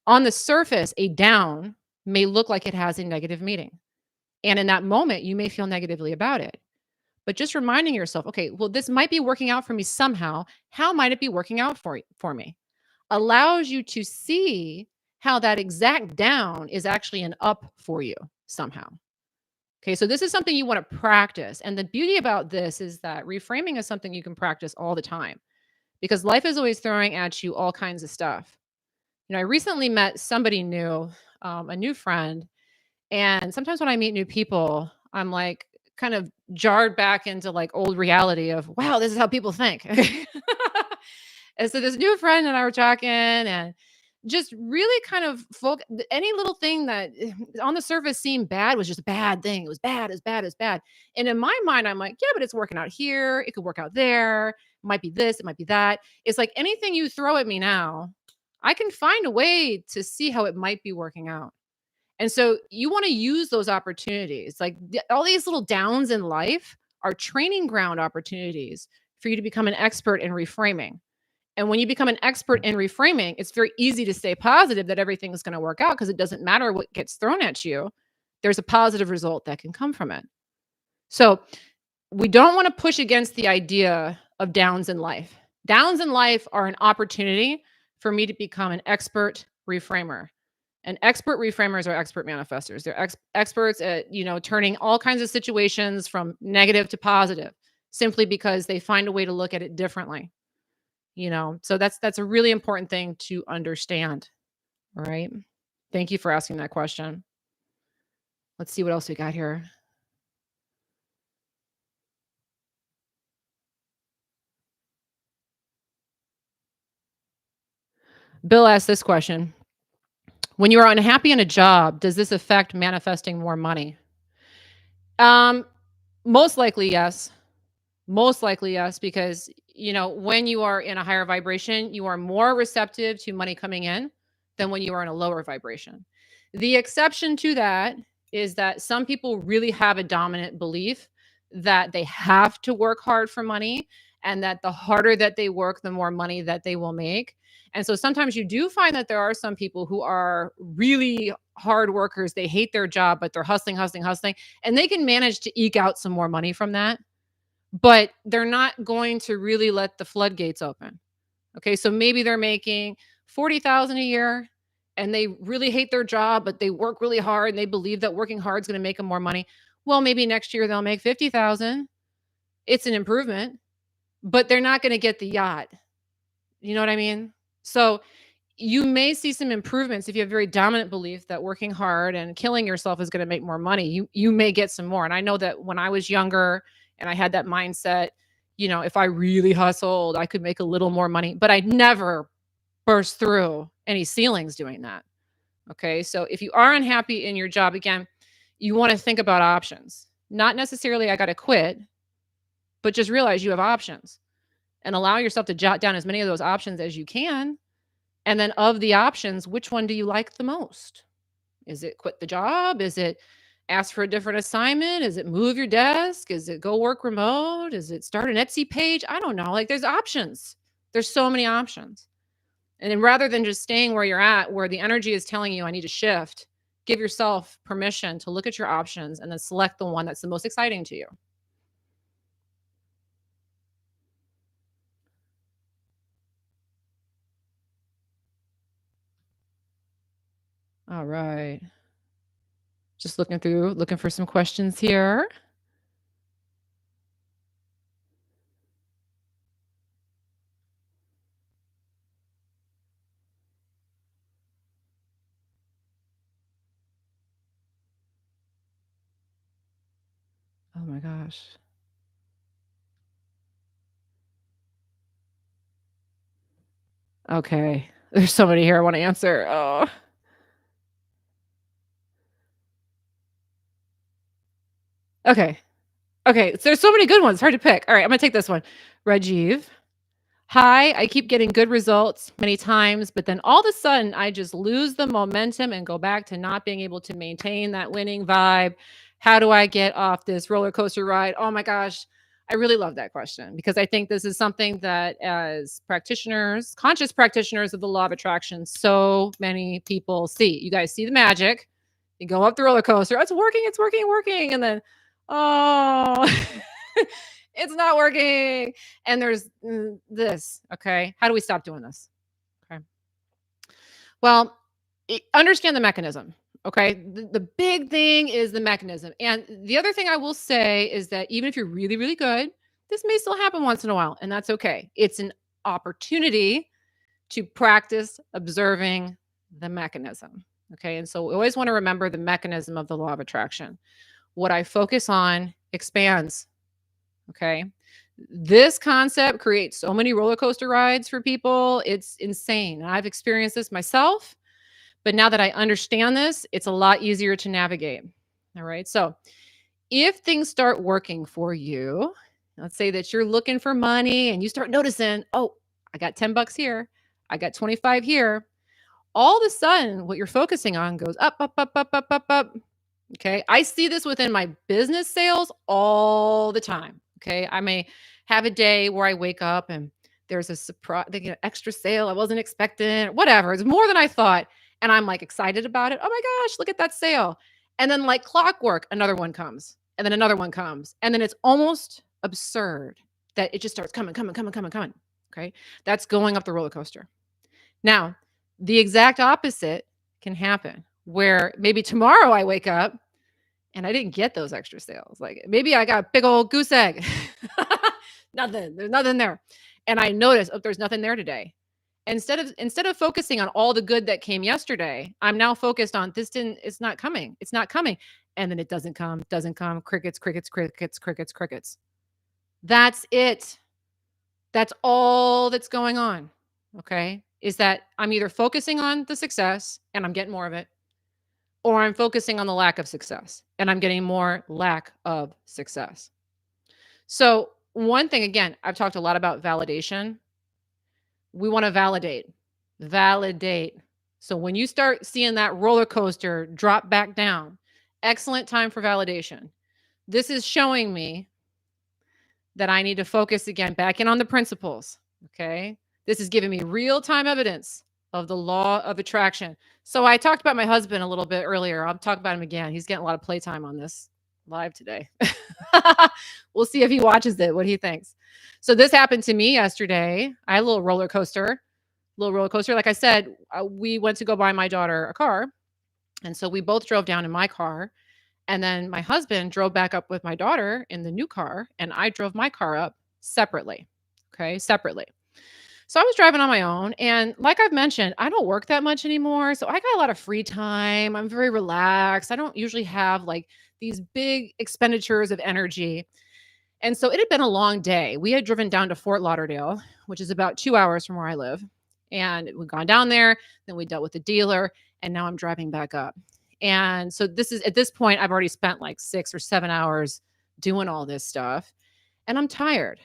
On the surface, a down may look like it has a negative meaning. And in that moment, you may feel negatively about it. But just reminding yourself, okay, well, this might be working out for me somehow. How might it be working out for me? Allows you to see how that exact down is actually an up for you somehow. Okay, so this is something you want to practice. And the beauty about this is that reframing is something you can practice all the time because life is always throwing at you all kinds of stuff. I recently met somebody new, a new friend, and sometimes when I meet new people, I'm like kind of jarred back into like old reality of, wow, this is how people think. And so this new friend and I were talking and just really kind of any little thing that on the surface seemed bad was just a bad thing. It was bad, as bad, as bad. And in my mind, I'm like, yeah, but it's working out here. It could work out there. It might be this, it might be that. It's like anything you throw at me now, I can find a way to see how it might be working out. And so you want to use those opportunities. Like all these little downs in life are training ground opportunities for you to become an expert in reframing. And when you become an expert in reframing, it's very easy to stay positive that everything is going to work out because it doesn't matter what gets thrown at you. There's a positive result that can come from it. So we don't want to push against the idea of downs in life. Downs in life are an opportunity for me to become an expert reframer. And expert reframers are expert manifestors. They're experts at, turning all kinds of situations from negative to positive simply because they find a way to look at it differently. So that's a really important thing to understand. All right. Thank you for asking that question. Let's see what else we got here. Bill asked this question. When you are unhappy in a job, does this affect manifesting more money? Um, most likely yes. Most likely yes, because when you are in a higher vibration, you are more receptive to money coming in than when you are in a lower vibration. The exception to that is that some people really have a dominant belief that they have to work hard for money and that the harder that they work, the more money that they will make. And so sometimes you do find that there are some people who are really hard workers. They hate their job, but they're hustling, hustling, hustling, and they can manage to eke out some more money from that, but they're not going to really let the floodgates open. Okay, so maybe they're making 40,000 a year and they really hate their job, but they work really hard and they believe that working hard is going to make them more money. Well, maybe next year they'll make 50,000. It's an improvement, but they're not going to get the yacht. You know what I mean? So you may see some improvements if you have a very dominant belief that working hard and killing yourself is going to make more money. You may get some more. And I know that when I was younger and I had that mindset, if I really hustled, I could make a little more money, but I'd never burst through any ceilings doing that. Okay? So if you are unhappy in your job, again, you want to think about options. Not necessarily I got to quit, but just realize you have options and allow yourself to jot down as many of those options as you can. And then of the options, which one do you like the most? Is it quit the job? Is it ask for a different assignment? Is it move your desk? Is it go work remote? Is it start an Etsy page? I don't know. Like there's options. There's so many options. And then rather than just staying where you're at, where the energy is telling you I need to shift, give yourself permission to look at your options and then select the one that's the most exciting to you. All right. Just looking for some questions here. Oh my gosh. Okay. There's so many here I want to answer. Oh. Okay. Okay. So there's so many good ones. Hard to pick. All right. I'm going to take this one. Rajiv. Hi, I keep getting good results many times, but then all of a sudden I just lose the momentum and go back to not being able to maintain that winning vibe. How do I get off this roller coaster ride? Oh my gosh. I really love that question because I think this is something that as practitioners, conscious practitioners of the law of attraction, so many people see. You guys see the magic. You go up the roller coaster. It's working, working. And then, oh, it's not working. And there's this. Okay. How do we stop doing this? Okay. Well, understand the mechanism. Okay. The big thing is the mechanism. And the other thing I will say is that even if you're really, really good, this may still happen once in a while, and that's okay. It's an opportunity to practice observing the mechanism. Okay. And so we always want to remember the mechanism of the law of attraction. What I focus on expands. Okay. This concept creates so many roller coaster rides for people. It's insane. I've experienced this myself, but now that I understand this, it's a lot easier to navigate. All right. So if things start working for you, let's say that you're looking for money and you start noticing, oh, I got 10 bucks here, I got 25 here. All of a sudden, what you're focusing on goes up, up, up, up, up, up, up. Okay. I see this within my business sales all the time. Okay. I may have a day where I wake up and there's a surprise, they get an extra sale I wasn't expecting, whatever. It's more than I thought. And I'm like excited about it. Oh my gosh, look at that sale. And then, like clockwork, another one comes, and then another one comes. And then it's almost absurd that it just starts coming, coming, coming, coming, coming. Okay. That's going up the roller coaster. Now, the exact opposite can happen where maybe tomorrow I wake up and I didn't get those extra sales. Like maybe I got a big old goose egg. Nothing. There's nothing there. And I notice, oh, there's nothing there today. Instead of focusing on all the good that came yesterday, I'm now focused on this didn't, it's not coming. It's not coming. And then it doesn't come. Crickets, crickets, crickets, crickets, crickets. That's it. That's all that's going on. Okay. Is that I'm either focusing on the success and I'm getting more of it, or I'm focusing on the lack of success and I'm getting more lack of success. So, one thing, again, I've talked a lot about validation. We want to validate. So, when you start seeing that roller coaster drop back down, excellent time for validation. This is showing me that I need to focus again back in on the principles. Okay. This is giving me real time evidence of the law of attraction. So I talked about my husband a little bit earlier. I'll talk about him again. He's getting a lot of playtime on this live today. We'll see if he watches it, what he thinks. So this happened to me yesterday. I had a little roller coaster. Like I said, we went to go buy my daughter a car. And so we both drove down in my car. And then my husband drove back up with my daughter in the new car, and I drove my car up separately. Okay, separately. So I was driving on my own. And like I've mentioned, I don't work that much anymore. So I got a lot of free time. I'm very relaxed. I don't usually have like these big expenditures of energy. And so it had been a long day. We had driven down to Fort Lauderdale, which is about 2 hours from where I live. And we'd gone down there, then we dealt with the dealer, and now I'm driving back up. And so this is at this point, I've already spent like 6 or 7 hours doing all this stuff, and I'm tired.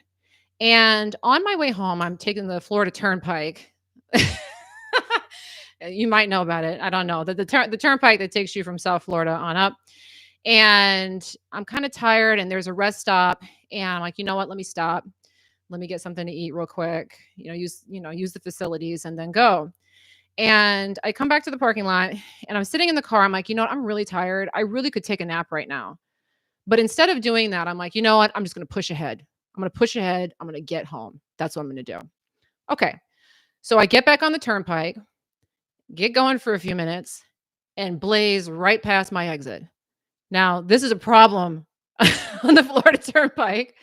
And on my way home, I'm taking the Florida Turnpike. You might know about it. I don't know. The turnpike that takes you from South Florida on up. And I'm kind of tired, and there's a rest stop. And I'm like, you know what? Let me stop. Let me get something to eat real quick. Use the facilities and then go. And I come back to the parking lot and I'm sitting in the car. I'm like, you know what? I'm really tired. I really could take a nap right now. But instead of doing that, I'm like, you know what? I'm just going to push ahead. I'm going to push ahead. I'm going to get home. That's what I'm going to do. Okay. So I get back on the turnpike, get going for a few minutes, and blaze right past my exit. Now, this is a problem on the Florida Turnpike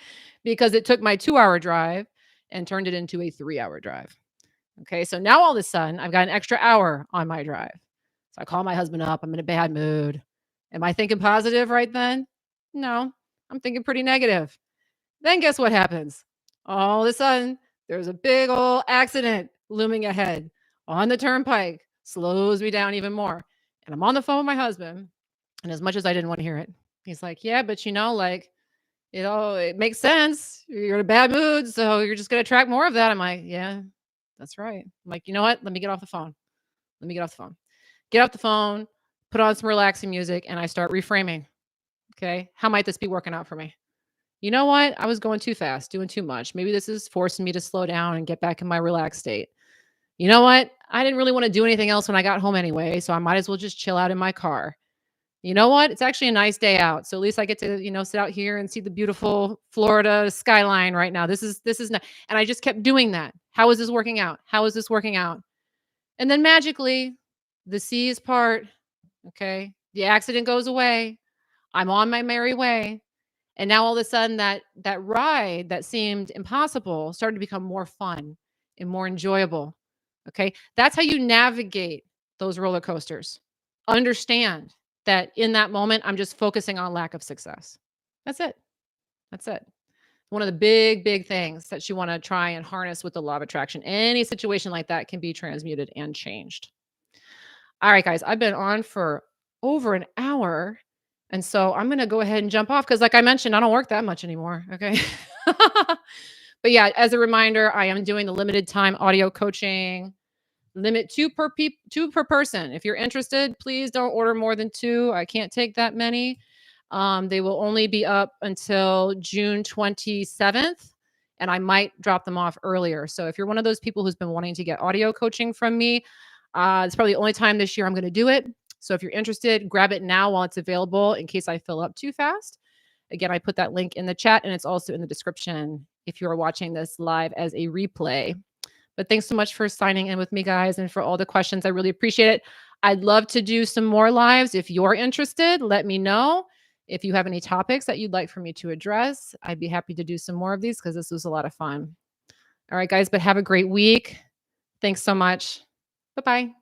because it took my 2-hour drive and turned it into a 3-hour drive. Okay, so now all of a sudden, I've got an extra hour on my drive. So I call my husband up. I'm in a bad mood. Am I thinking positive right then? No, I'm thinking pretty negative. Then guess what happens? All of a sudden, there's a big old accident looming ahead on the turnpike, slows me down even more. And I'm on the phone with my husband. And as much as I didn't want to hear it, he's like, yeah, but like, it makes sense. You're in a bad mood. So you're just going to attract more of that. I'm like, yeah, that's right. I'm like, you know what? Let me get off the phone. Let me get off the phone. Get off the phone, put on some relaxing music, and I start reframing. Okay. How might this be working out for me? You know what? I was going too fast, doing too much. Maybe this is forcing me to slow down and get back in my relaxed state. You know what? I didn't really want to do anything else when I got home anyway, so I might as well just chill out in my car. You know what? It's actually a nice day out. So at least I get to, sit out here and see the beautiful Florida skyline right now. This is not, and I just kept doing that. How is this working out? How is this working out? And then magically, the seas part, okay? The accident goes away. I'm on my merry way. And now all of a sudden that ride that seemed impossible started to become more fun and more enjoyable. Okay? That's how you navigate those roller coasters. Understand that in that moment I'm just focusing on lack of success. That's it. That's it. One of the big things that you want to try and harness with the law of attraction. Any situation like that can be transmuted and changed. All right, guys, I've been on for over an hour. And so I'm going to go ahead and jump off because, like I mentioned, I don't work that much anymore. Okay. But yeah, as a reminder, I am doing the limited time audio coaching. Limit two per person. If you're interested, please don't order more than two. I can't take that many. They will only be up until June 27th, and I might drop them off earlier. So if you're one of those people who's been wanting to get audio coaching from me, it's probably the only time this year I'm going to do it. So if you're interested, grab it now while it's available in case I fill up too fast. Again, I put that link in the chat and it's also in the description if you are watching this live as a replay. But thanks so much for signing in with me, guys, and for all the questions. I really appreciate it. I'd love to do some more lives. If you're interested, let me know. If you have any topics that you'd like for me to address, I'd be happy to do some more of these because this was a lot of fun. All right, guys, but have a great week. Thanks so much. Bye-bye.